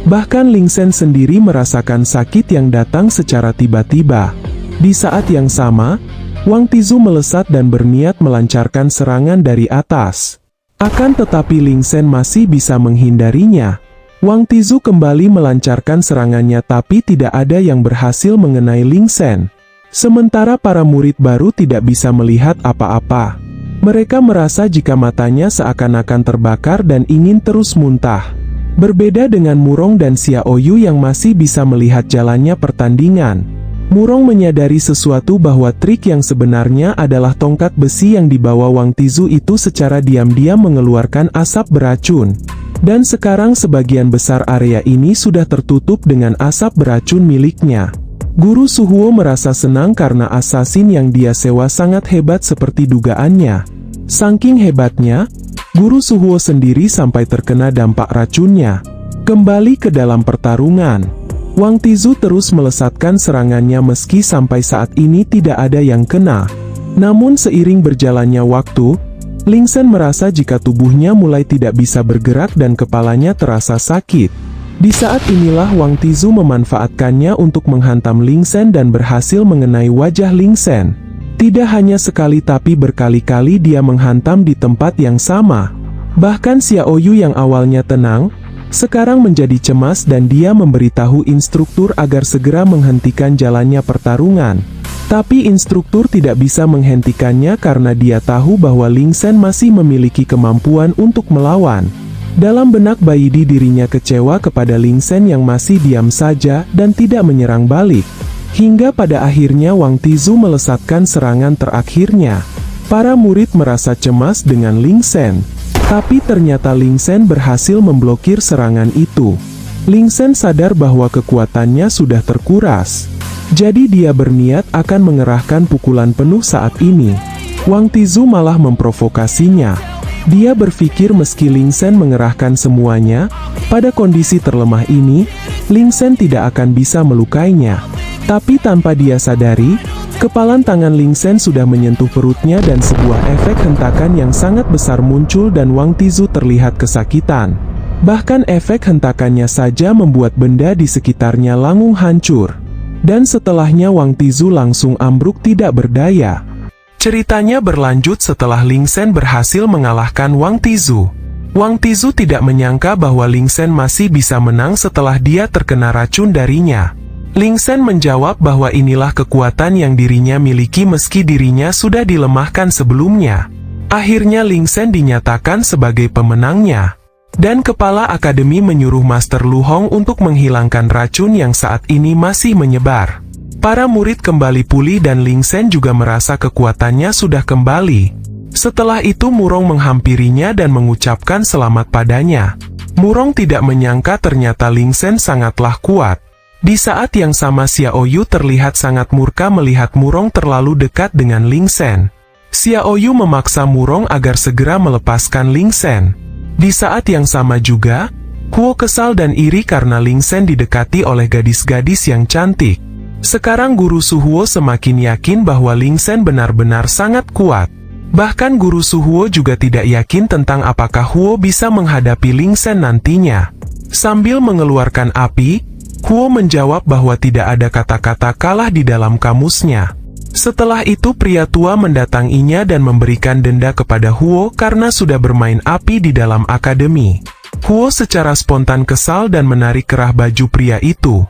Bahkan Ling Sen sendiri merasakan sakit yang datang secara tiba-tiba. Di saat yang sama, Wang Tizu melesat dan berniat melancarkan serangan dari atas. Akan tetapi Ling Sen masih bisa menghindarinya. Wang Tizu kembali melancarkan serangannya tapi tidak ada yang berhasil mengenai Ling Sen. Sementara para murid baru tidak bisa melihat apa-apa. Mereka merasa jika matanya seakan-akan terbakar dan ingin terus muntah. Berbeda dengan Murong dan Xiao Yu yang masih bisa melihat jalannya pertandingan. Murong menyadari sesuatu bahwa trik yang sebenarnya adalah tongkat besi yang dibawa Wang Tizu itu secara diam-diam mengeluarkan asap beracun. Dan sekarang sebagian besar area ini sudah tertutup dengan asap beracun miliknya. Guru Suhuo merasa senang karena asasin yang dia sewa sangat hebat seperti dugaannya. Saking hebatnya, Guru Suhuo sendiri sampai terkena dampak racunnya. Kembali ke dalam pertarungan, Wang Tizu terus melesatkan serangannya meski sampai saat ini tidak ada yang kena. Namun seiring berjalannya waktu, Ling Sen merasa jika tubuhnya mulai tidak bisa bergerak dan kepalanya terasa sakit. Di saat inilah Wang Tizu memanfaatkannya untuk menghantam Ling Sen dan berhasil mengenai wajah Ling Sen. Tidak hanya sekali tapi berkali-kali dia menghantam di tempat yang sama. Bahkan Xiao Yu yang awalnya tenang, sekarang menjadi cemas dan dia memberitahu instruktur agar segera menghentikan jalannya pertarungan. Tapi instruktur tidak bisa menghentikannya karena dia tahu bahwa Ling Sen masih memiliki kemampuan untuk melawan. Dalam benak Baidi dirinya kecewa kepada Ling Sen yang masih diam saja dan tidak menyerang balik. Hingga pada akhirnya Wang Tizu melesatkan serangan terakhirnya. Para murid merasa cemas dengan Ling Sen. Tapi ternyata Ling Sen berhasil memblokir serangan itu. Ling Sen sadar bahwa kekuatannya sudah terkuras. Jadi dia berniat akan mengerahkan pukulan penuh saat ini. Wang Tizu malah memprovokasinya. Dia berpikir meski Ling Sen mengerahkan semuanya, pada kondisi terlemah ini, Ling Sen tidak akan bisa melukainya. Tapi tanpa dia sadari, kepalan tangan Ling Sen sudah menyentuh perutnya dan sebuah efek hentakan yang sangat besar muncul dan Wang Tizu terlihat kesakitan. Bahkan efek hentakannya saja membuat benda di sekitarnya langsung hancur. Dan setelahnya Wang Tizu langsung ambruk tidak berdaya. Ceritanya berlanjut setelah Ling Sen berhasil mengalahkan Wang Tizu. Wang Tizu tidak menyangka bahwa Ling Sen masih bisa menang setelah dia terkena racun darinya. Ling Sen menjawab bahwa inilah kekuatan yang dirinya miliki meski dirinya sudah dilemahkan sebelumnya. Akhirnya Ling Sen dinyatakan sebagai pemenangnya. Dan kepala akademi menyuruh Master Lu Hong untuk menghilangkan racun yang saat ini masih menyebar. Para murid kembali pulih dan Ling Sen juga merasa kekuatannya sudah kembali. Setelah itu Murong menghampirinya dan mengucapkan selamat padanya. Murong tidak menyangka ternyata Ling Sen sangatlah kuat. Di saat yang sama Xiao Yu terlihat sangat murka melihat Murong terlalu dekat dengan Ling Sen. Xiao Yu memaksa Murong agar segera melepaskan Ling Sen. Di saat yang sama juga, Huo kesal dan iri karena Ling Sen didekati oleh gadis-gadis yang cantik. Sekarang Guru Suhuo semakin yakin bahwa Ling Sen benar-benar sangat kuat. Bahkan Guru Suhuo juga tidak yakin tentang apakah Huo bisa menghadapi Ling Sen nantinya. Sambil mengeluarkan api, Huo menjawab bahwa tidak ada kata-kata kalah di dalam kamusnya. Setelah itu pria tua mendatanginya dan memberikan denda kepada Huo karena sudah bermain api di dalam akademi. Huo secara spontan kesal dan menarik kerah baju pria itu.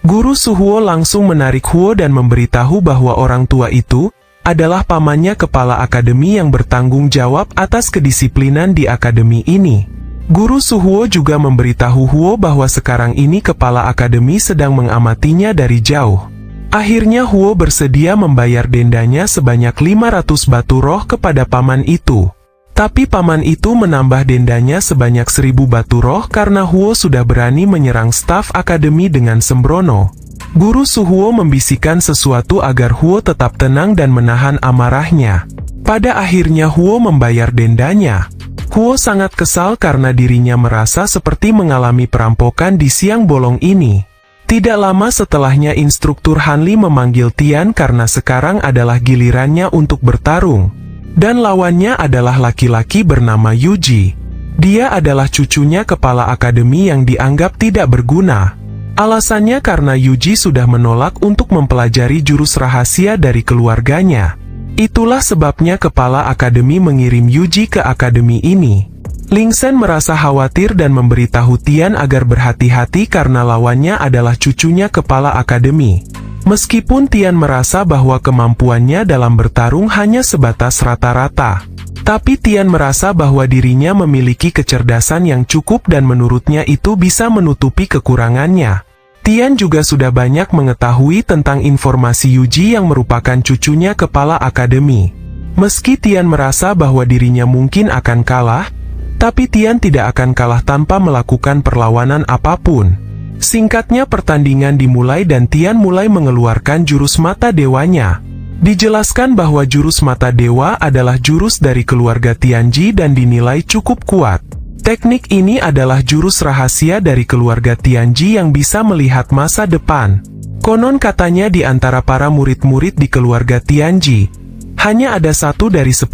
Guru Suhuo langsung menarik Huo dan memberitahu bahwa orang tua itu adalah pamannya kepala akademi yang bertanggung jawab atas kedisiplinan di akademi ini. Guru Suhuo juga memberitahu Huo bahwa sekarang ini kepala akademi sedang mengamatinya dari jauh. Akhirnya Huo bersedia membayar dendanya sebanyak 500 batu roh kepada paman itu. Tapi paman itu menambah dendanya sebanyak 1000 batu roh karena Huo sudah berani menyerang staf akademi dengan sembrono. Guru Suhuo membisikkan sesuatu agar Huo tetap tenang dan menahan amarahnya. Pada akhirnya Huo membayar dendanya. Huo sangat kesal karena dirinya merasa seperti mengalami perampokan di siang bolong ini. Tidak lama setelahnya instruktur Hanli memanggil Tian karena sekarang adalah gilirannya untuk bertarung. Dan lawannya adalah laki-laki bernama Yuji. Dia adalah cucunya kepala akademi yang dianggap tidak berguna. Alasannya karena Yuji sudah menolak untuk mempelajari jurus rahasia dari keluarganya. Itulah sebabnya kepala akademi mengirim Yuji ke akademi ini. Ling Sen merasa khawatir dan memberitahu Tian agar berhati-hati karena lawannya adalah cucunya kepala akademi. Meskipun Tian merasa bahwa kemampuannya dalam bertarung hanya sebatas rata-rata, tapi Tian merasa bahwa dirinya memiliki kecerdasan yang cukup dan menurutnya itu bisa menutupi kekurangannya. Tian juga sudah banyak mengetahui tentang informasi Yuji yang merupakan cucunya kepala akademi. Meski Tian merasa bahwa dirinya mungkin akan kalah, tapi Tian tidak akan kalah tanpa melakukan perlawanan apapun. Singkatnya pertandingan dimulai dan Tian mulai mengeluarkan jurus mata dewanya. Dijelaskan bahwa jurus mata dewa adalah jurus dari keluarga Tianji dan dinilai cukup kuat. Teknik ini adalah jurus rahasia dari keluarga Tianji yang bisa melihat masa depan. Konon katanya di antara para murid-murid di keluarga Tianji, hanya ada 1 dari 10.000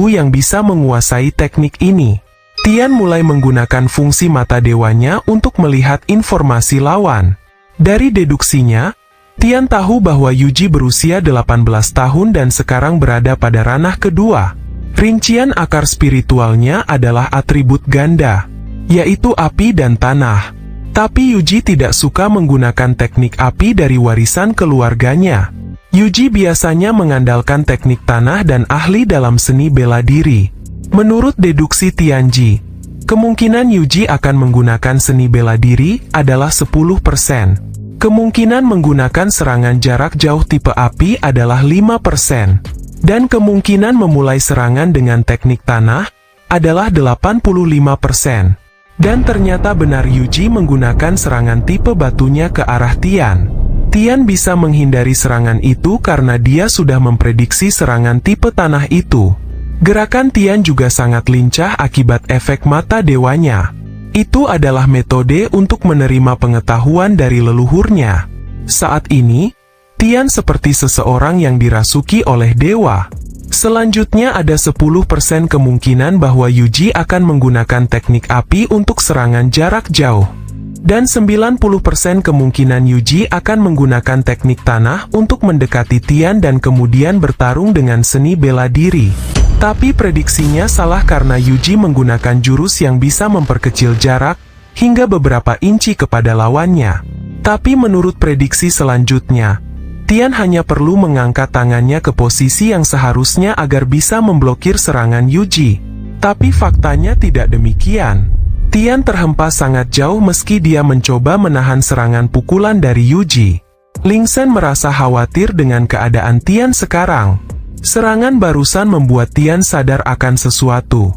yang bisa menguasai teknik ini. Tian mulai menggunakan fungsi mata dewanya untuk melihat informasi lawan. Dari deduksinya, Tian tahu bahwa Yuji berusia 18 tahun dan sekarang berada pada ranah kedua. Rincian akar spiritualnya adalah atribut ganda, yaitu api dan tanah. Tapi Yuji tidak suka menggunakan teknik api dari warisan keluarganya. Yuji biasanya mengandalkan teknik tanah dan ahli dalam seni bela diri. Menurut deduksi Tianji, kemungkinan Yuji akan menggunakan seni bela diri adalah 10%. Kemungkinan menggunakan serangan jarak jauh tipe api adalah 5%. Dan kemungkinan memulai serangan dengan teknik tanah adalah 85%. Dan ternyata benar Yuji menggunakan serangan tipe batunya ke arah Tian. Tian bisa menghindari serangan itu karena dia sudah memprediksi serangan tipe tanah itu. Gerakan Tian juga sangat lincah akibat efek mata dewanya. Itu adalah metode untuk menerima pengetahuan dari leluhurnya. Saat ini, Tian seperti seseorang yang dirasuki oleh dewa. Selanjutnya ada 10% kemungkinan bahwa Yuji akan menggunakan teknik api untuk serangan jarak jauh. Dan 90% kemungkinan Yuji akan menggunakan teknik tanah untuk mendekati Tian dan kemudian bertarung dengan seni bela diri. Tapi prediksinya salah karena Yuji menggunakan jurus yang bisa memperkecil jarak hingga beberapa inci kepada lawannya. Tapi menurut prediksi selanjutnya, Tian hanya perlu mengangkat tangannya ke posisi yang seharusnya agar bisa memblokir serangan Yuji. Tapi faktanya tidak demikian. Tian terhempas sangat jauh meski dia mencoba menahan serangan pukulan dari Yuji. Ling Sen merasa khawatir dengan keadaan Tian sekarang. Serangan barusan membuat Tian sadar akan sesuatu.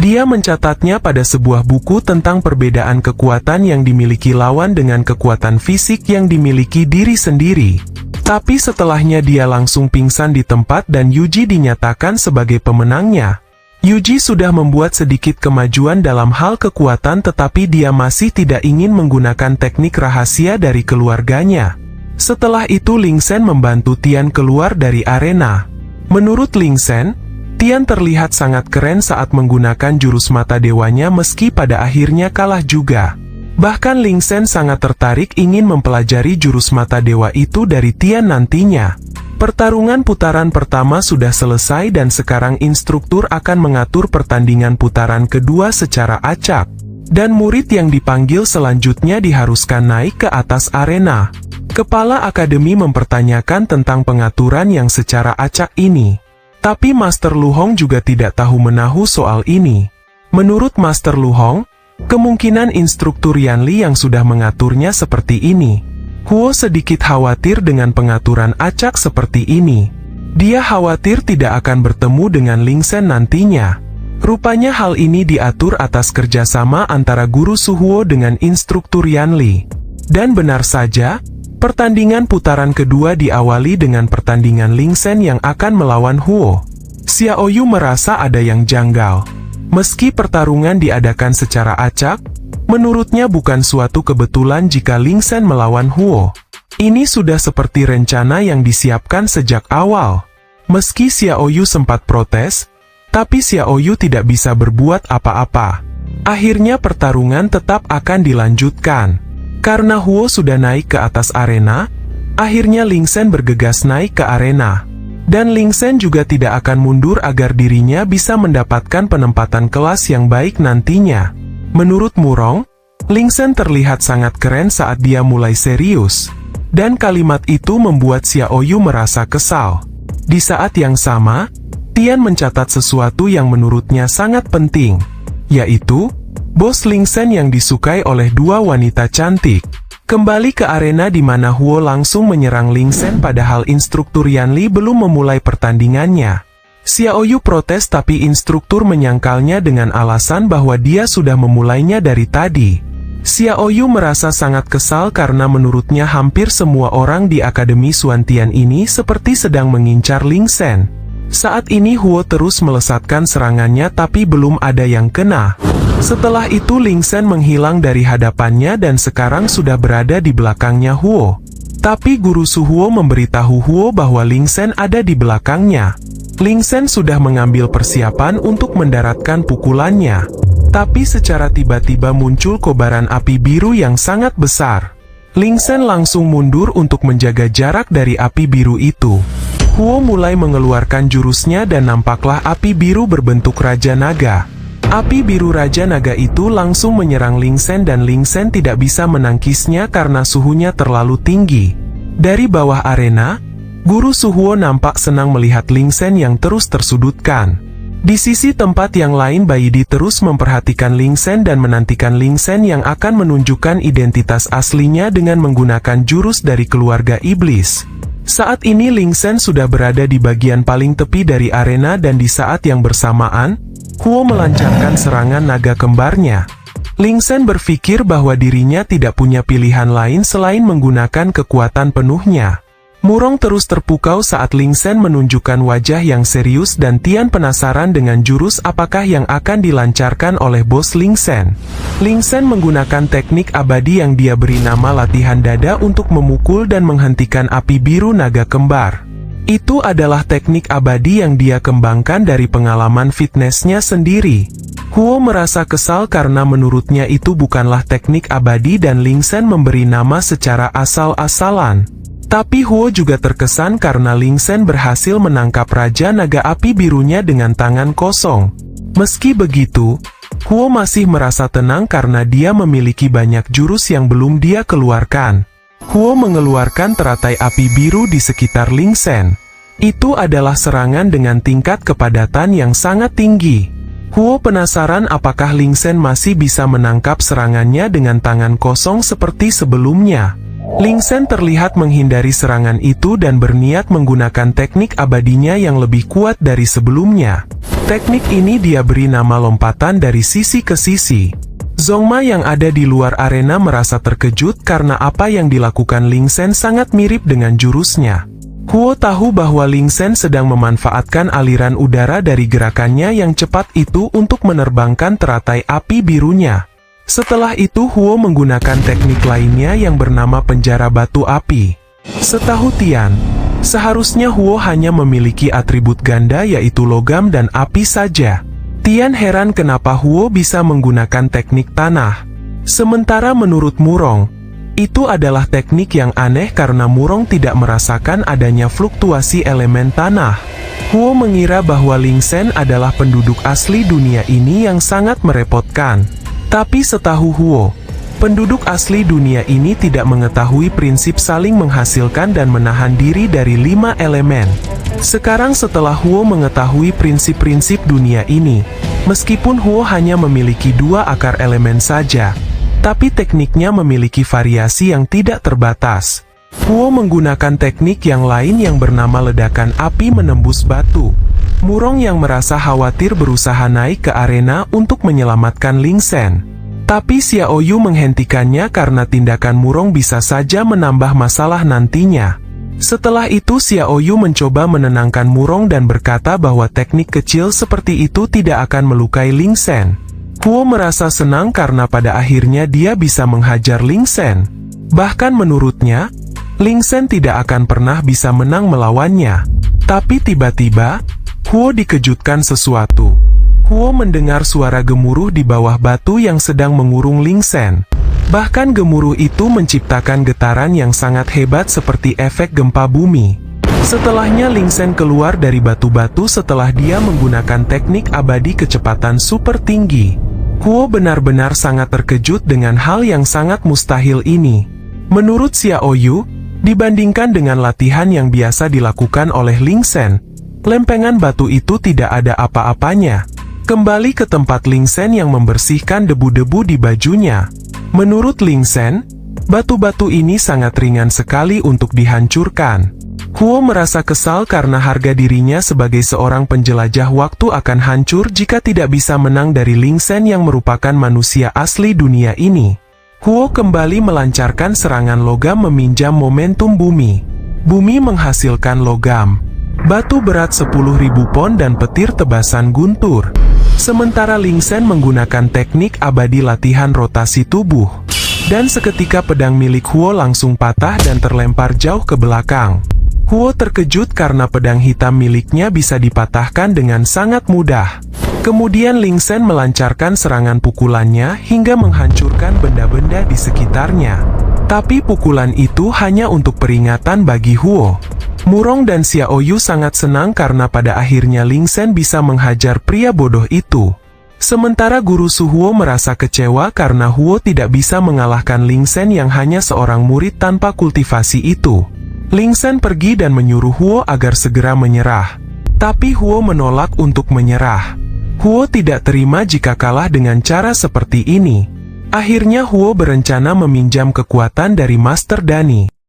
Dia mencatatnya pada sebuah buku tentang perbedaan kekuatan yang dimiliki lawan dengan kekuatan fisik yang dimiliki diri sendiri. Tapi setelahnya dia langsung pingsan di tempat dan Yuji dinyatakan sebagai pemenangnya. Yuji sudah membuat sedikit kemajuan dalam hal kekuatan tetapi dia masih tidak ingin menggunakan teknik rahasia dari keluarganya. Setelah itu Ling Sen membantu Tian keluar dari arena. Menurut Ling Sen, Tian terlihat sangat keren saat menggunakan jurus mata dewanya meski pada akhirnya kalah juga. Bahkan Ling Sen sangat tertarik ingin mempelajari jurus mata dewa itu dari Tian nantinya. Pertarungan putaran pertama sudah selesai dan sekarang instruktur akan mengatur pertandingan putaran kedua secara acak. Dan murid yang dipanggil selanjutnya diharuskan naik ke atas arena. Kepala akademi mempertanyakan tentang pengaturan yang secara acak ini. Tapi Master Lu Hong juga tidak tahu menahu soal ini. Menurut Master Lu Hong, kemungkinan instruktur Yan Li yang sudah mengaturnya seperti ini. Huo sedikit khawatir dengan pengaturan acak seperti ini. Dia khawatir tidak akan bertemu dengan Ling Sen nantinya. Rupanya hal ini diatur atas kerjasama antara guru Suhuo dengan instruktur Yan Li. Dan benar saja, pertandingan putaran kedua diawali dengan pertandingan Ling Sen yang akan melawan Huo. Xiao Yu merasa ada yang janggal. Meski pertarungan diadakan secara acak, menurutnya bukan suatu kebetulan jika Ling Sen melawan Huo. Ini sudah seperti rencana yang disiapkan sejak awal. Meski Xiao Yu sempat protes, tapi Xiao Yu tidak bisa berbuat apa-apa. Akhirnya pertarungan tetap akan dilanjutkan. Karena Huo sudah naik ke atas arena, akhirnya Ling Sen bergegas naik ke arena. Dan Ling Sen juga tidak akan mundur agar dirinya bisa mendapatkan penempatan kelas yang baik nantinya. Menurut Murong, Ling Sen terlihat sangat keren saat dia mulai serius. Dan kalimat itu membuat Xiao Yu merasa kesal. Di saat yang sama, Tian mencatat sesuatu yang menurutnya sangat penting, yaitu bos Ling Sen yang disukai oleh dua wanita cantik. Kembali ke arena di mana Huo langsung menyerang Ling Sen padahal instruktur Yan Li belum memulai pertandingannya. Xiao Yu protes tapi instruktur menyangkalnya dengan alasan bahwa dia sudah memulainya dari tadi. Xiao Yu merasa sangat kesal karena menurutnya hampir semua orang di Akademi Xuantian ini seperti sedang mengincar Ling Sen. Saat ini Huo terus melesatkan serangannya tapi belum ada yang kena. Setelah itu Ling Sen menghilang dari hadapannya dan sekarang sudah berada di belakangnya Huo. Tapi guru Suhuo memberitahu Huo bahwa Ling Sen ada di belakangnya. Ling Sen sudah mengambil persiapan untuk mendaratkan pukulannya. Tapi secara tiba-tiba muncul kobaran api biru yang sangat besar. Ling Shen langsung mundur untuk menjaga jarak dari api biru itu. Huo mulai mengeluarkan jurusnya dan nampaklah api biru berbentuk Raja Naga. Api biru Raja Naga itu langsung menyerang Ling Shen dan Ling Shen tidak bisa menangkisnya karena suhunya terlalu tinggi. Dari bawah arena, Guru Suhuo nampak senang melihat Ling Shen yang terus tersudutkan. Di sisi tempat yang lain Bai Di terus memperhatikan Ling Shen dan menantikan Ling Shen yang akan menunjukkan identitas aslinya dengan menggunakan jurus dari keluarga iblis. Saat ini Ling Shen sudah berada di bagian paling tepi dari arena dan di saat yang bersamaan, Huo melancarkan serangan naga kembarnya. Ling Shen berpikir bahwa dirinya tidak punya pilihan lain selain menggunakan kekuatan penuhnya. Murong terus terpukau saat Ling Shen menunjukkan wajah yang serius dan Tian penasaran dengan jurus apakah yang akan dilancarkan oleh bos Ling Shen. Ling Shen menggunakan teknik abadi yang dia beri nama latihan dada untuk memukul dan menghentikan api biru naga kembar. Itu adalah teknik abadi yang dia kembangkan dari pengalaman fitnessnya sendiri. Huo merasa kesal karena menurutnya itu bukanlah teknik abadi dan Ling Shen memberi nama secara asal-asalan. Tapi Huo juga terkesan karena Ling Shen berhasil menangkap Raja Naga Api Birunya dengan tangan kosong. Meski begitu, Huo masih merasa tenang karena dia memiliki banyak jurus yang belum dia keluarkan. Huo mengeluarkan teratai api biru di sekitar Ling Shen. Itu adalah serangan dengan tingkat kepadatan yang sangat tinggi. Huo penasaran apakah Ling Shen masih bisa menangkap serangannya dengan tangan kosong seperti sebelumnya. Ling Shen terlihat menghindari serangan itu dan berniat menggunakan teknik abadinya yang lebih kuat dari sebelumnya. Teknik ini dia beri nama lompatan dari sisi ke sisi. Zhongma yang ada di luar arena merasa terkejut karena apa yang dilakukan Ling Shen sangat mirip dengan jurusnya. Huo tahu bahwa Ling Shen sedang memanfaatkan aliran udara dari gerakannya yang cepat itu untuk menerbangkan teratai api birunya. Setelah itu Huo menggunakan teknik lainnya yang bernama penjara batu api. Setahu Tian, seharusnya Huo hanya memiliki atribut ganda yaitu logam dan api saja. Tian heran kenapa Huo bisa menggunakan teknik tanah. Sementara menurut Murong, itu adalah teknik yang aneh karena Murong tidak merasakan adanya fluktuasi elemen tanah. Huo mengira bahwa Ling Shen adalah penduduk asli dunia ini yang sangat merepotkan. Tapi setahu Huo, penduduk asli dunia ini tidak mengetahui prinsip saling menghasilkan dan menahan diri dari 5 elemen. Sekarang setelah Huo mengetahui prinsip-prinsip dunia ini, meskipun Huo hanya memiliki 2 akar elemen saja, tapi tekniknya memiliki variasi yang tidak terbatas. Huo menggunakan teknik yang lain yang bernama ledakan api menembus batu. Murong yang merasa khawatir berusaha naik ke arena untuk menyelamatkan Ling Shen. Tapi Xiao Yu menghentikannya karena tindakan Murong bisa saja menambah masalah nantinya. Setelah itu Xiao Yu mencoba menenangkan Murong dan berkata bahwa teknik kecil seperti itu tidak akan melukai Ling Shen. Huo merasa senang karena pada akhirnya dia bisa menghajar Ling Shen. Bahkan menurutnya, Ling Shen tidak akan pernah bisa menang melawannya. Tapi tiba-tiba, Huo dikejutkan sesuatu. Huo mendengar suara gemuruh di bawah batu yang sedang mengurung Ling Shen. Bahkan gemuruh itu menciptakan getaran yang sangat hebat seperti efek gempa bumi. Setelahnya Ling Shen keluar dari batu-batu setelah dia menggunakan teknik abadi kecepatan super tinggi. Huo benar-benar sangat terkejut dengan hal yang sangat mustahil ini. Menurut Xiao Yu, dibandingkan dengan latihan yang biasa dilakukan oleh Ling Shen, lempengan batu itu tidak ada apa-apanya. Kembali ke tempat Ling Shen yang membersihkan debu-debu di bajunya. Menurut Ling Shen, batu-batu ini sangat ringan sekali untuk dihancurkan. Huo merasa kesal karena harga dirinya sebagai seorang penjelajah waktu akan hancur jika tidak bisa menang dari Ling Shen yang merupakan manusia asli dunia ini. Huo kembali melancarkan serangan logam meminjam momentum bumi. Bumi menghasilkan logam. Batu berat 10.000 pon dan petir tebasan guntur. Sementara Ling Shen menggunakan teknik abadi latihan rotasi tubuh. Dan seketika pedang milik Huo langsung patah dan terlempar jauh ke belakang. Huo terkejut karena pedang hitam miliknya bisa dipatahkan dengan sangat mudah. Kemudian Ling Sen melancarkan serangan pukulannya hingga menghancurkan benda-benda di sekitarnya. Tapi pukulan itu hanya untuk peringatan bagi Huo. Murong dan Xiaoyu sangat senang karena pada akhirnya Ling Sen bisa menghajar pria bodoh itu. Sementara guru Su Huo merasa kecewa karena Huo tidak bisa mengalahkan Ling Sen yang hanya seorang murid tanpa kultivasi itu. Ling Sen pergi dan menyuruh Huo agar segera menyerah. Tapi Huo menolak untuk menyerah. Huo tidak terima jika kalah dengan cara seperti ini. Akhirnya Huo berencana meminjam kekuatan dari Master Dani.